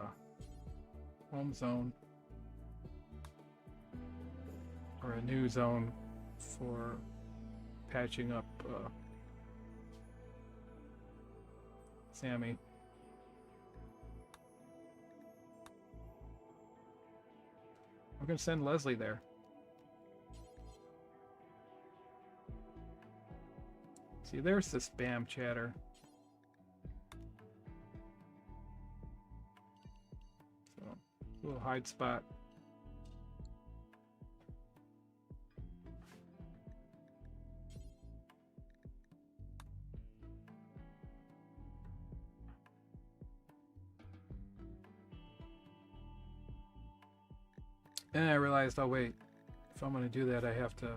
home zone, or a new zone for patching up Sammy. We're gonna send Leslie there. See, there's the spam chatter. So, little hide spot. And I realized, oh wait, if I'm going to do that, I have to...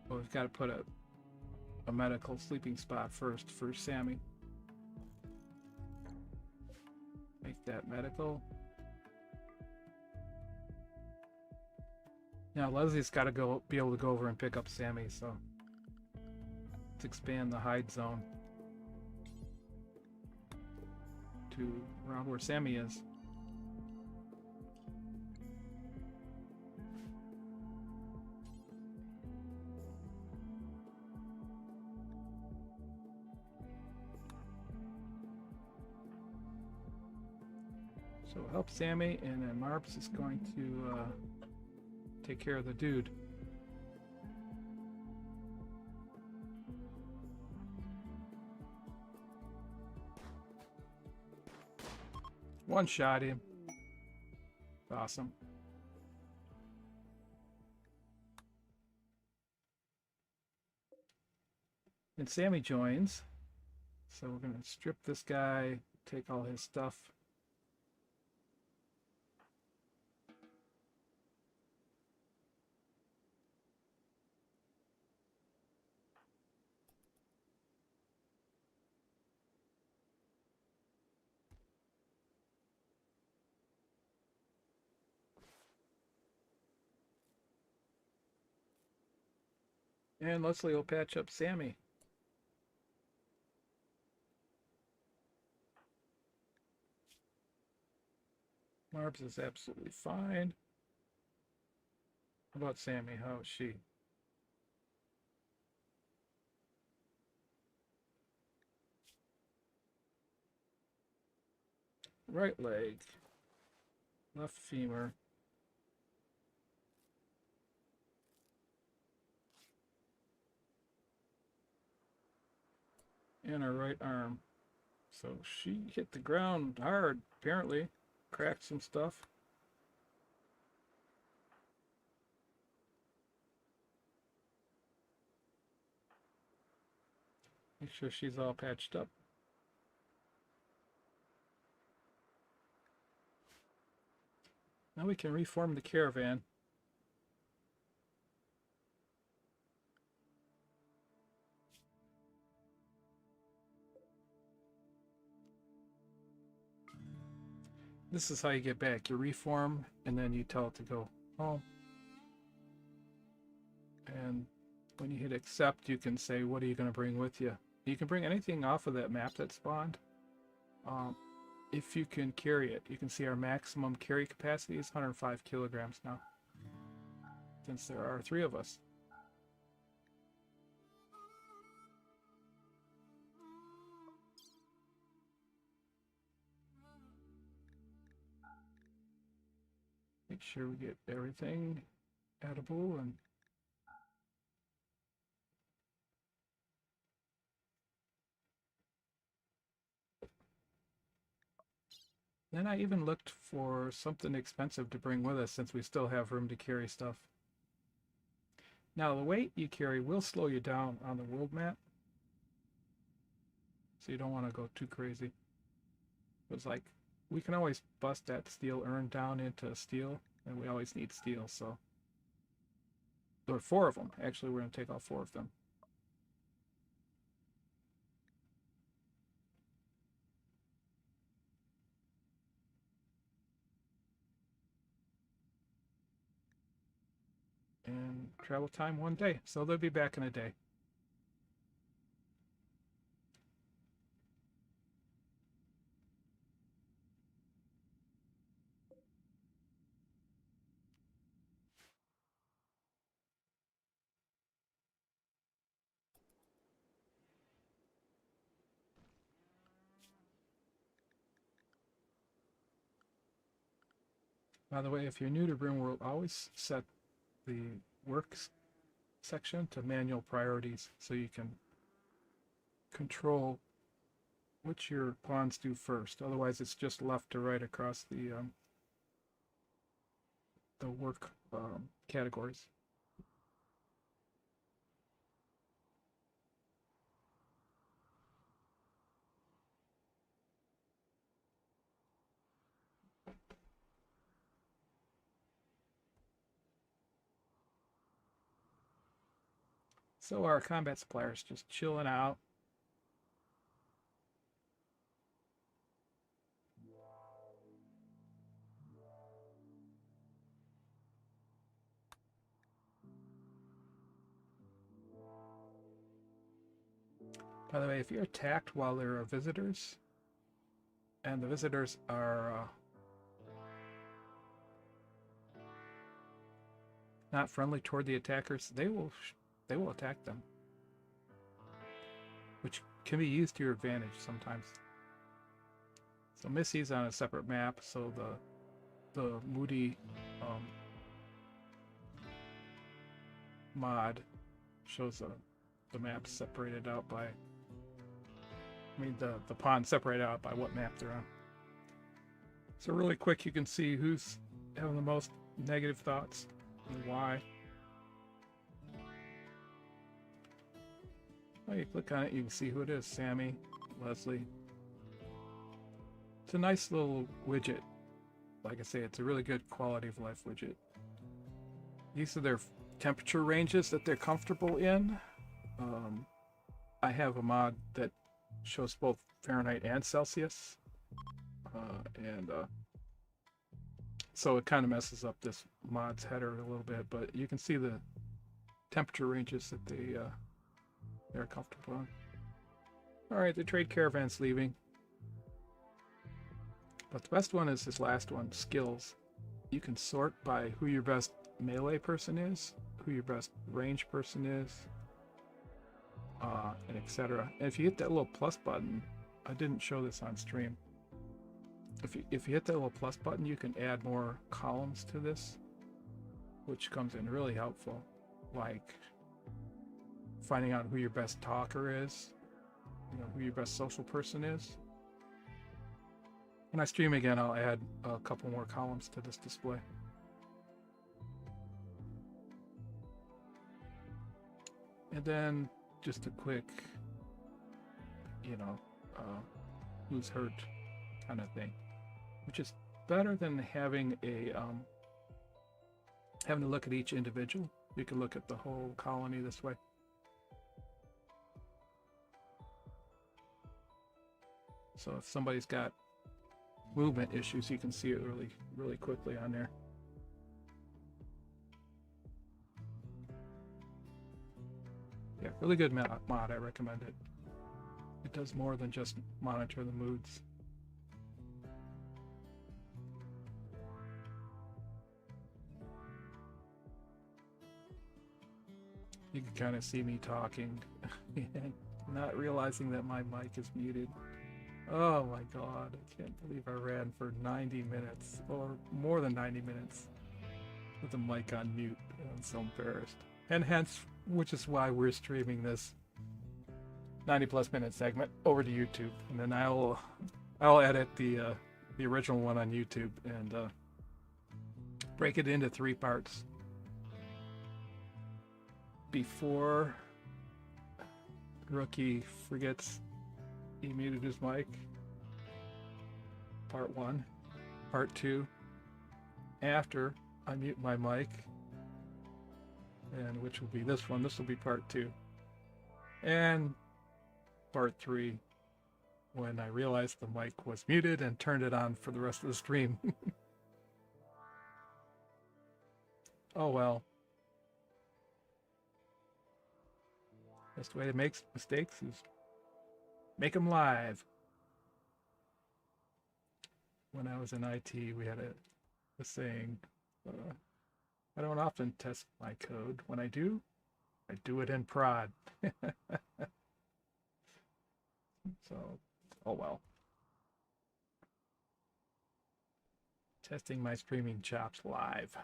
Well, we've got to put a medical sleeping spot first for Sammy. Make that medical. Now Leslie's got to be able to go over and pick up Sammy, so let's expand the hide zone to around where Sammy is. So help Sammy, and then Marps is going to take care of the dude. One shot him. Awesome. And Sammy joins. So we're going to strip this guy, take all his stuff. And Leslie will patch up Sammy. Marbs is absolutely fine. How about Sammy? How is she? Right leg. Left femur. And her right arm. So she hit the ground hard, apparently. Cracked some stuff. Make sure she's all patched up. Now we can reform the caravan. This is how you get back. You reform, and then you tell it to go home. And when you hit accept, you can say, what are you going to bring with you? You can bring anything off of that map that spawned. If you can carry it. You can see our maximum carry capacity is 105 kilograms now, since there are 3 of us. Make sure we get everything edible and then I even looked for something expensive to bring with us since we still have room to carry stuff. Now the weight you carry will slow you down on the world map, so you don't want to go too crazy. It's like we can always bust that steel urn down into steel, and we always need steel, so there are 4 of them. Actually, we're going to take all 4 of them. and travel time 1 day. So they'll be back in a day. By the way, if you're new to RimWorld, always set the works section to manual priorities so you can control which your pawns do first. Otherwise, it's just left to right across the work categories. So our combat supplier is just chilling out. By the way, if you're attacked while there are visitors, and the visitors are not friendly toward the attackers, they will attack them, which can be used to your advantage sometimes. So Missy's on a separate map, so the Moody mod shows the map separated out by, the pawn separated out by what map they're on. So really quick, you can see who's having the most negative thoughts and why. Oh, you click on it, you can see who it is. Sammy, Leslie. It's a nice little widget. Like I say, it's a really good quality of life widget. These are their temperature ranges that they're comfortable in. I have a mod that shows both Fahrenheit and Celsius. So it kind of messes up this mod's header a little bit, but you can see the temperature ranges that they're comfortable on. Alright, the trade caravan's leaving. But the best one is this last one, skills. You can sort by who your best melee person is, who your best range person is, and etc. And if you hit that little plus button, I didn't show this on stream. If you hit that little plus button, you can add more columns to this, which comes in really helpful, like finding out who your best talker is, who your best social person is. When I stream again, I'll add a couple more columns to this display. And then just a quick, who's hurt kind of thing, which is better than having having to look at each individual. You can look at the whole colony this way. So if somebody's got movement issues, you can see it really quickly on there. Yeah, really good mod. I recommend it. It does more than just monitor the moods. You can kind of see me talking and not realizing that my mic is muted. Oh my god, I can't believe I ran for 90 minutes, or more than 90 minutes, with the mic on mute. I'm so embarrassed. And hence, which is why we're streaming this 90+ minute segment over to YouTube, and then I'll edit the original one on YouTube and break it into 3 parts. Before Rookie forgets he muted his mic, part 1. Part 2, after I mute my mic, and which will be this one. This will be part 2. And part 3, when I realized the mic was muted and turned it on for the rest of the stream. Oh well. Best way to make mistakes is make them live. When I was in IT, we had a saying, I don't often test my code. When I do it in prod. So, oh well. Testing my streaming chops live.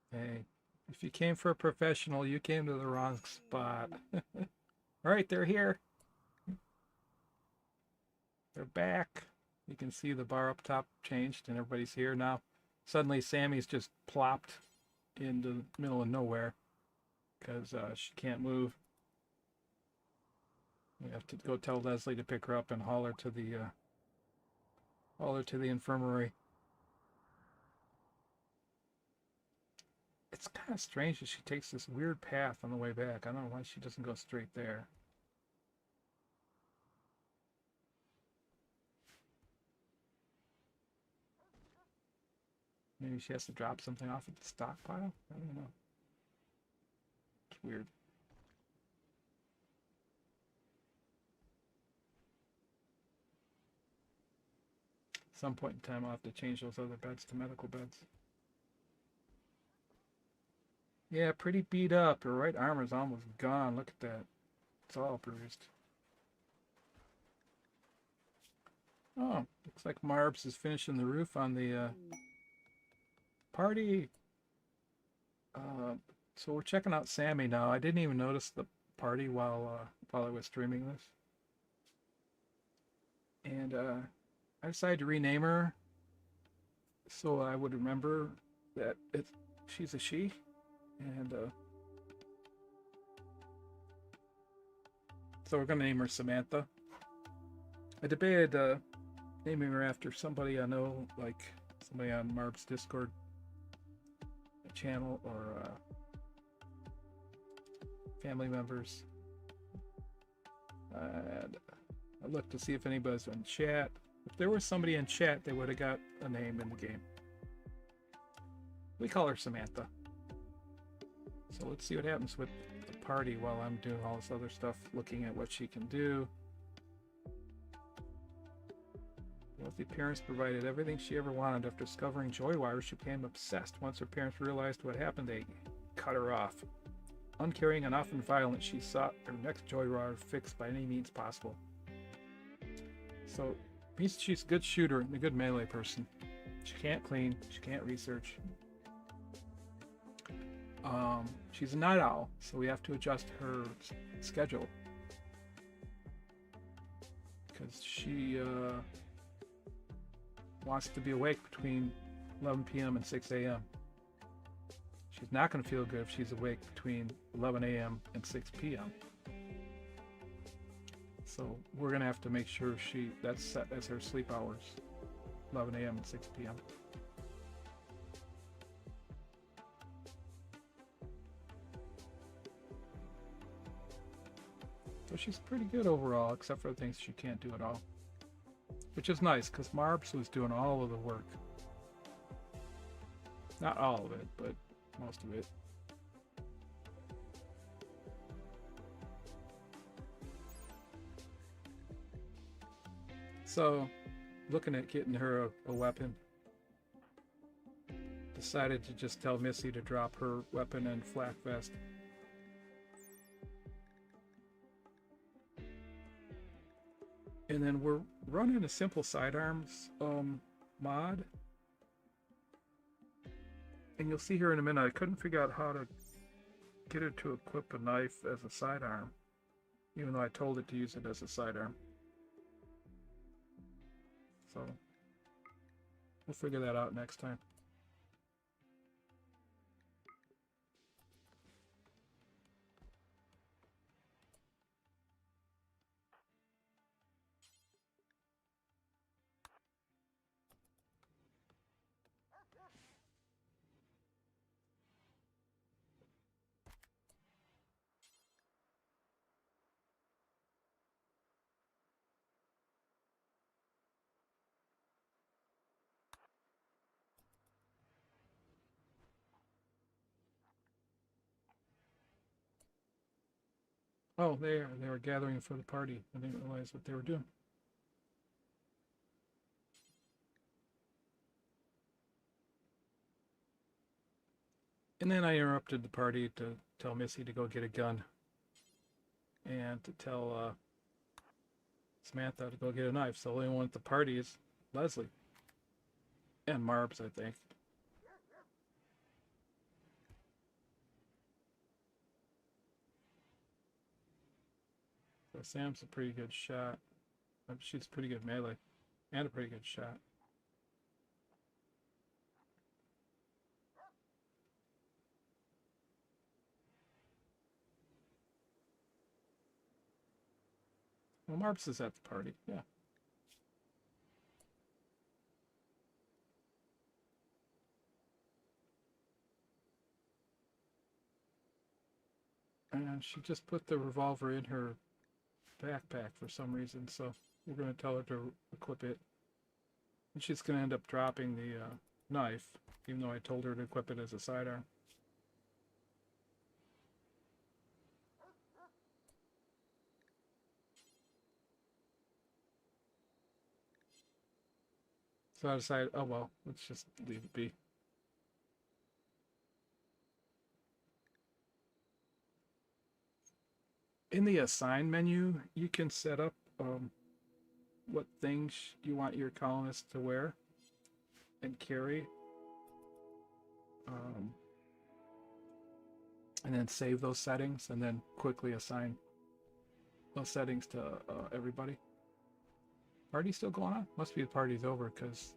Hey, if you came for a professional, you came to the wrong spot. All right, they're here. They're back. You can see the bar up top changed and everybody's here now. Suddenly Sammy's just plopped into the middle of nowhere because she can't move. We have to go tell Leslie to pick her up and haul her to the infirmary. It's kind of strange that she takes this weird path on the way back. I don't know why she doesn't go straight there. Maybe she has to drop something off at the stockpile? I don't know. It's weird. At some point in time, I'll have to change those other beds to medical beds. Yeah, pretty beat up. Her right arm is almost gone. Look at that. It's all bruised. Oh, looks like Marbs is finishing the roof on the party. So we're checking out Sammy now. I didn't even notice the party while I was streaming this. And I decided to rename her so I would remember that she's a she. And so we're going to name her Samantha. I debated naming her after somebody I know, like somebody on Marb's Discord channel or family members. And I looked to see if anybody's in chat. If there was somebody in chat, they would have got a name in the game. We call her Samantha. So let's see what happens with the party while I'm doing all this other stuff, looking at what she can do. Wealthy parents provided everything she ever wanted. After discovering joy wires, she became obsessed. Once her parents realized what happened, they cut her off. Uncaring and often violent, she sought her next joy wire fixed by any means possible. So, means she's a good shooter and a good melee person. She can't clean, she can't research. She's a night owl, so we have to adjust her schedule. Because she wants to be awake between 11 p.m. and 6 a.m. She's not going to feel good if she's awake between 11 a.m. and 6 p.m. So we're going to have to make sure that's set as her sleep hours, 11 a.m. and 6 p.m. So she's pretty good overall, except for the things she can't do at all. Which is nice, because Marbs was doing all of the work. Not all of it, but most of it. So, looking at getting her a weapon. Decided to just tell Missy to drop her weapon and flak vest. And then we're running a simple sidearms mod. And you'll see here in a minute, I couldn't figure out how to get it to equip a knife as a sidearm, even though I told it to use it as a sidearm. So we'll figure that out next time. Oh, they were gathering for the party. I didn't realize what they were doing. And then I interrupted the party to tell Missy to go get a gun and to tell Samantha to go get a knife. So the only one at the party is Leslie and Marbs, I think. So Sam's a pretty good shot. She's pretty good melee and a pretty good shot. Well, Marbs is at the party, yeah. And she just put the revolver in her backpack for some reason, so we're going to tell her to equip it. And she's going to end up dropping the knife, even though I told her to equip it as a sidearm. So I decided, oh well, let's just leave it be. In the assign menu, you can set up what things you want your colonists to wear and carry. And then save those settings and then quickly assign those settings to everybody. Party still going on? Must be the party's over because...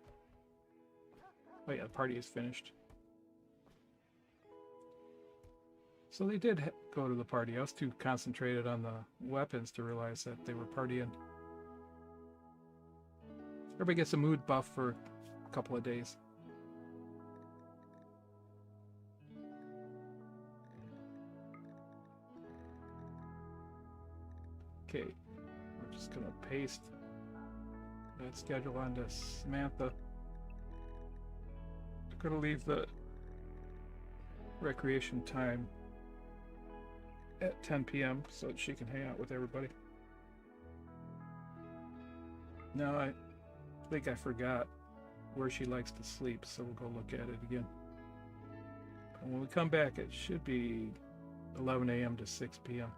Oh yeah, the party is finished. So they did go to the party. I was too concentrated on the weapons to realize that they were partying. Everybody gets a mood buff for a couple of days. Okay, we're just gonna paste that schedule onto Samantha. We're gonna leave the recreation time at 10 p.m. so that she can hang out with everybody. Now I think I forgot where she likes to sleep, so we'll go look at it again. And when we come back, it should be 11 a.m. to 6 p.m.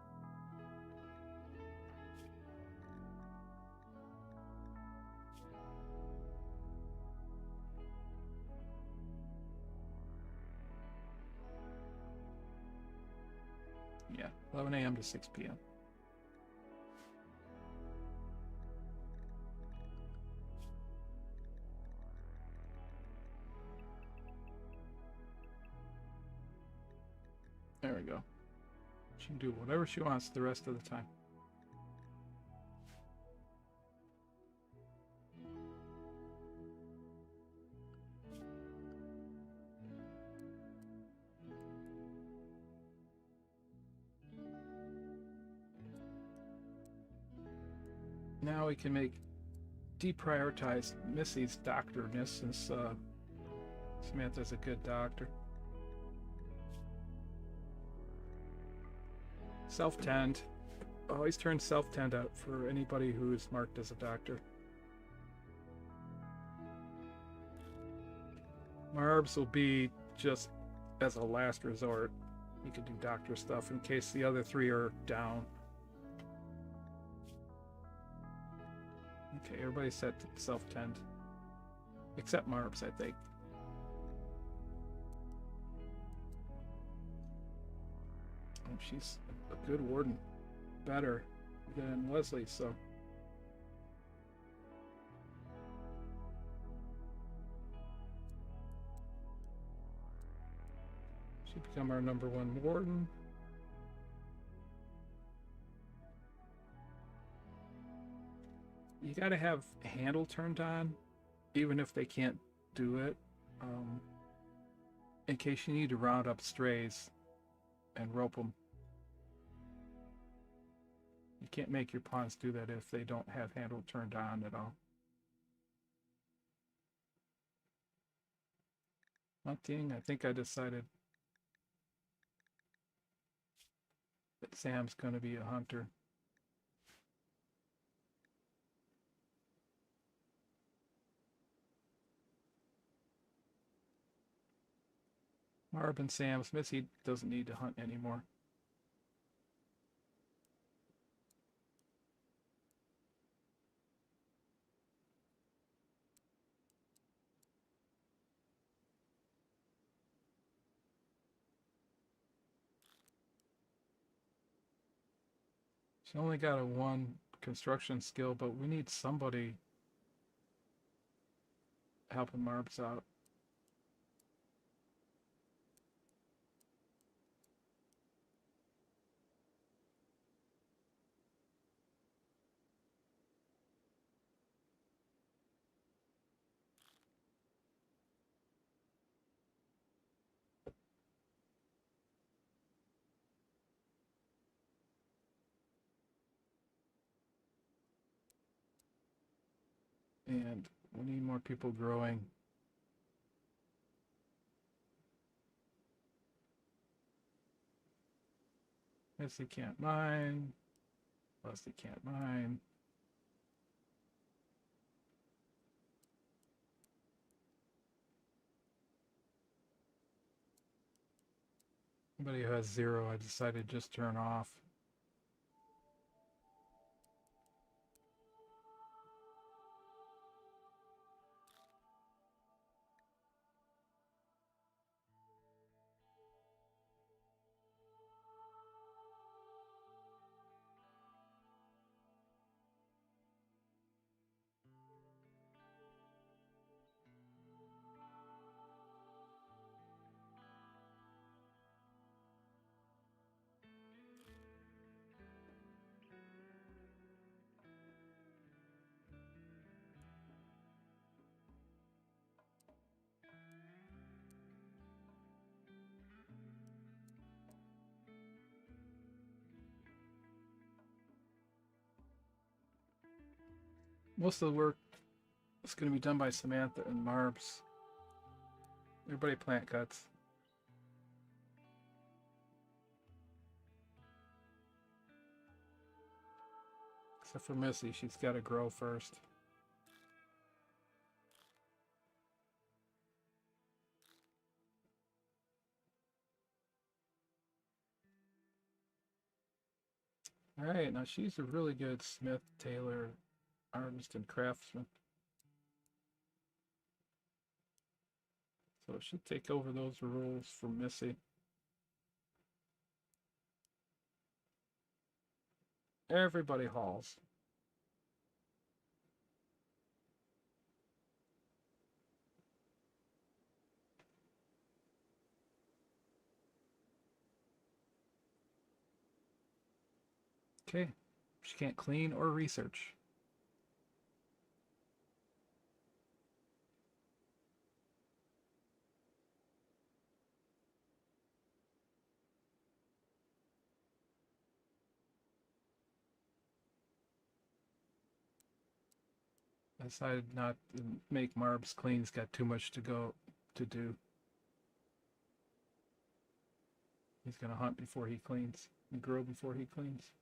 Yeah, 11 a.m. to 6 p.m. There we go. She can do whatever she wants the rest of the time. Now we can make deprioritize Missy's doctorness since Samantha's a good doctor. Self-tend. Always turn self-tend out for anybody who is marked as a doctor. Marbs will be just as a last resort. You can do doctor stuff in case the other three are down. Okay, everybody's set to self-tend. Except Marbs, I think. Oh, she's a good warden. Better than Leslie, so... She'd become our #1 warden. You gotta have handle turned on, even if they can't do it, in case you need to round up strays and rope them. You can't make your pawns do that if they don't have handle turned on at all. Hunting, I think I decided that Sam's going to be a hunter. Marb and Sam's Missy doesn't need to hunt anymore. She only got a 1 construction skill, but we need somebody helping Marbs out. And we need more people growing. Missy can't mine. Leslie can't mine. Anybody who has 0, I decided to just turn off. Most of the work is going to be done by Samantha and Marbs. Everybody plant cuts. Except for Missy, she's got to grow first. Alright, now she's a really good smith, tailor, artist, and craftsman. So she'll take over those roles from Missy. Everybody hauls. Okay, she can't clean or research. I decided not to make Marbs clean. He's got too much to do. He's gonna hunt before he cleans and grow before he cleans.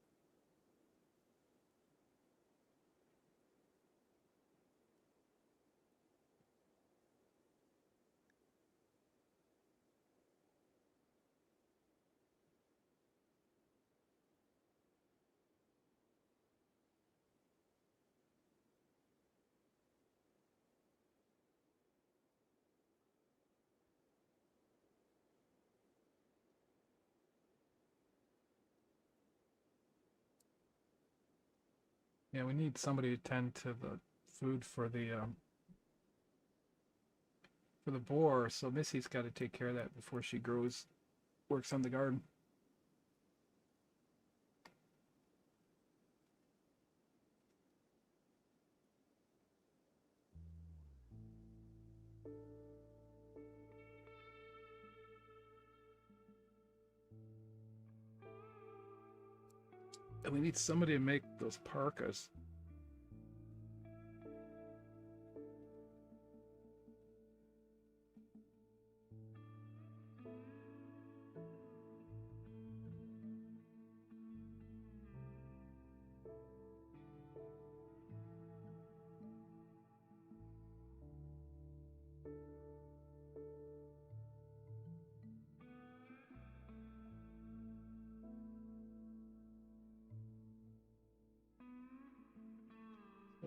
Yeah, we need somebody to tend to the food for the boar, so Missy's got to take care of that before she works on the garden. And we need somebody to make those parkas.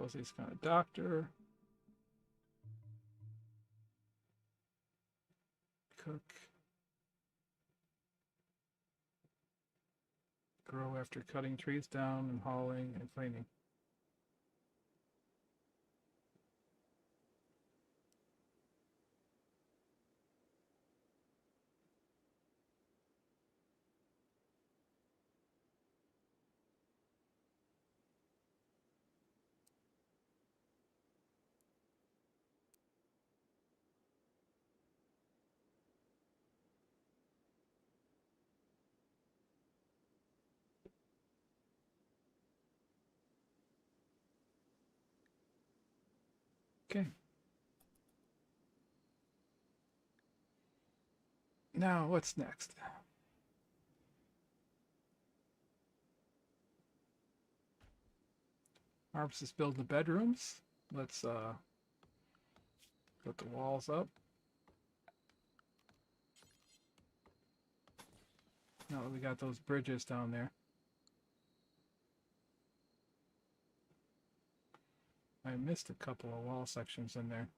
Rosie's kind of doctor. Cook. Grow after cutting trees down and hauling and cleaning. Okay. Now, what's next? Marbs is building the bedrooms. Let's put the walls up. Now that we got those bridges down there. I missed a couple of wall sections in there.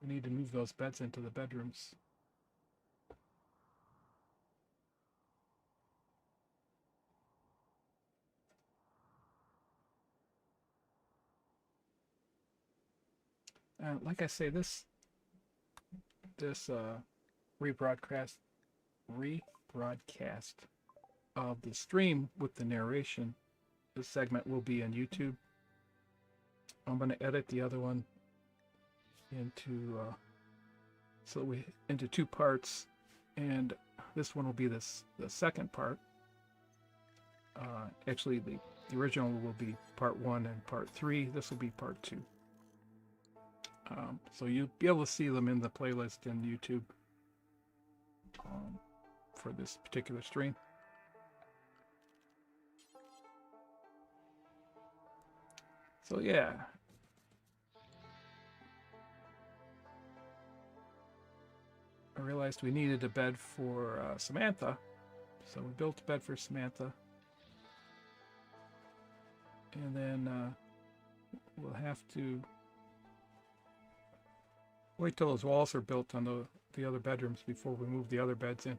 We need to move those beds into the bedrooms. Like I say, this rebroadcast of the stream with the narration, this segment will be on YouTube. I'm going to edit the other one into into two parts, and this one will be the second part. Actually, the original will be part 1 and part 3. This will be part 2. So you'll be able to see them in the playlist in YouTube for this particular stream. So yeah. I realized we needed a bed for Samantha, so we built a bed for Samantha. And then we'll have to wait till those walls are built on the other bedrooms before we move the other beds in.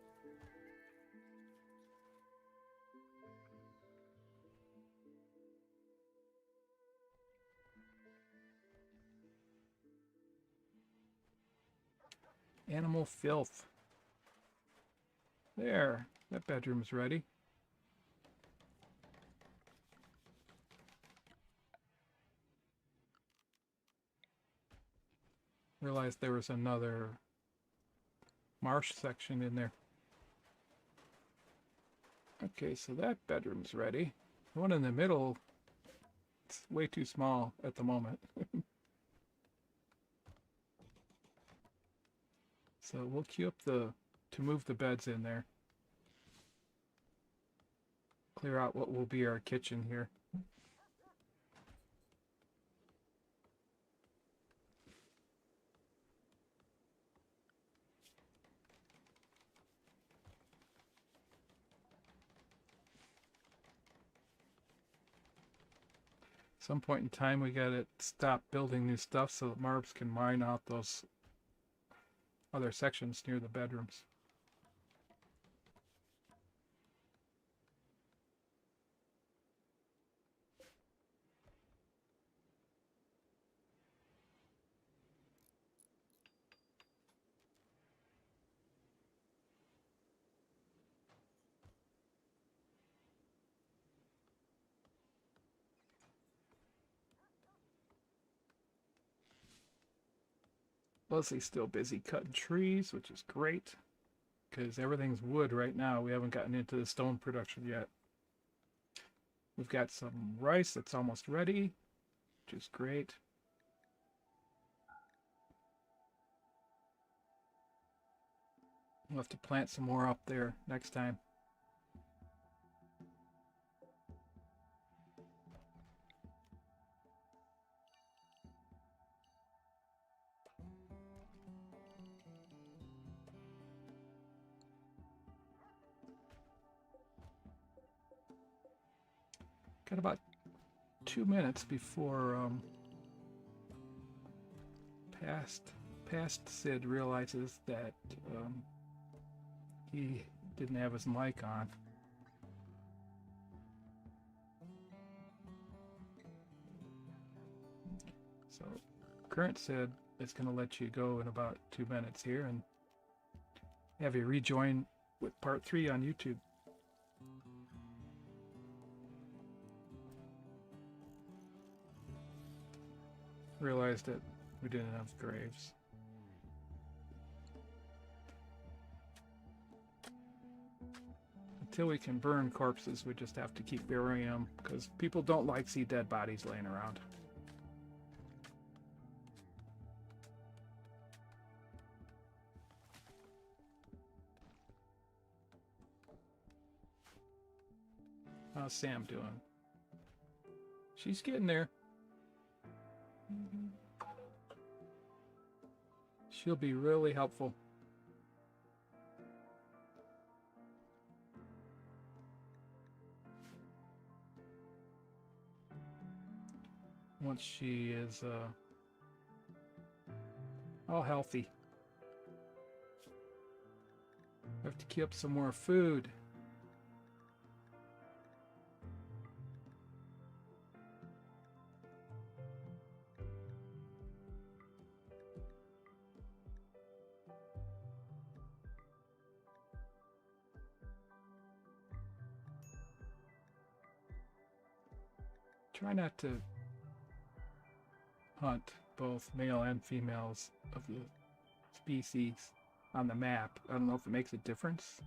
Animal filth. There, that bedroom's ready. Realized there was another marsh section in there. Okay, so that bedroom's ready. The one in the middle, it's way too small at the moment. So we'll queue up to move the beds in there. Clear out what will be our kitchen here. Some point in time we gotta stop building new stuff so that Marbs can mine out those other sections near the bedrooms. Leslie's still busy cutting trees, which is great, because everything's wood right now. We haven't gotten into the stone production yet. We've got some rice that's almost ready, which is great. We'll have to plant some more up there next time. Got about 2 minutes before past Sid realizes that he didn't have his mic on. So current Sid is going to let you go in about 2 minutes here and have you rejoin with part 3 on YouTube. Realized that we didn't have graves. Until we can burn corpses, we just have to keep burying them because people don't like to see dead bodies laying around. How's Sam doing? She's getting there. She'll be really helpful. Once she is all healthy. We have to keep up some more food. Try not to hunt both male and females of the species on the map. I don't know if it makes a difference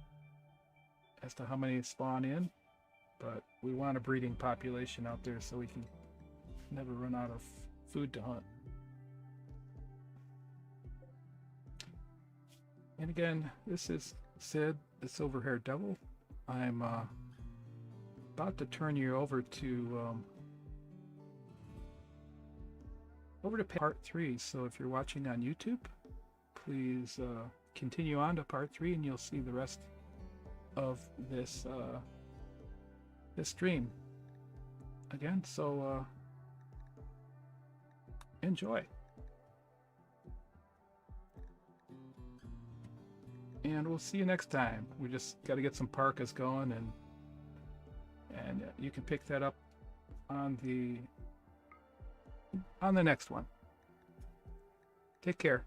as to how many spawn in, but we want a breeding population out there so we can never run out of food to hunt. And again, this is Sid, the Silver-Haired Devil. I'm about to turn you over to part 3. So if you're watching on YouTube, please continue on to part 3 and you'll see the rest of this this stream again. So enjoy. And we'll see you next time. We just got to get some parkas going, and you can pick that up on the next one. Take care.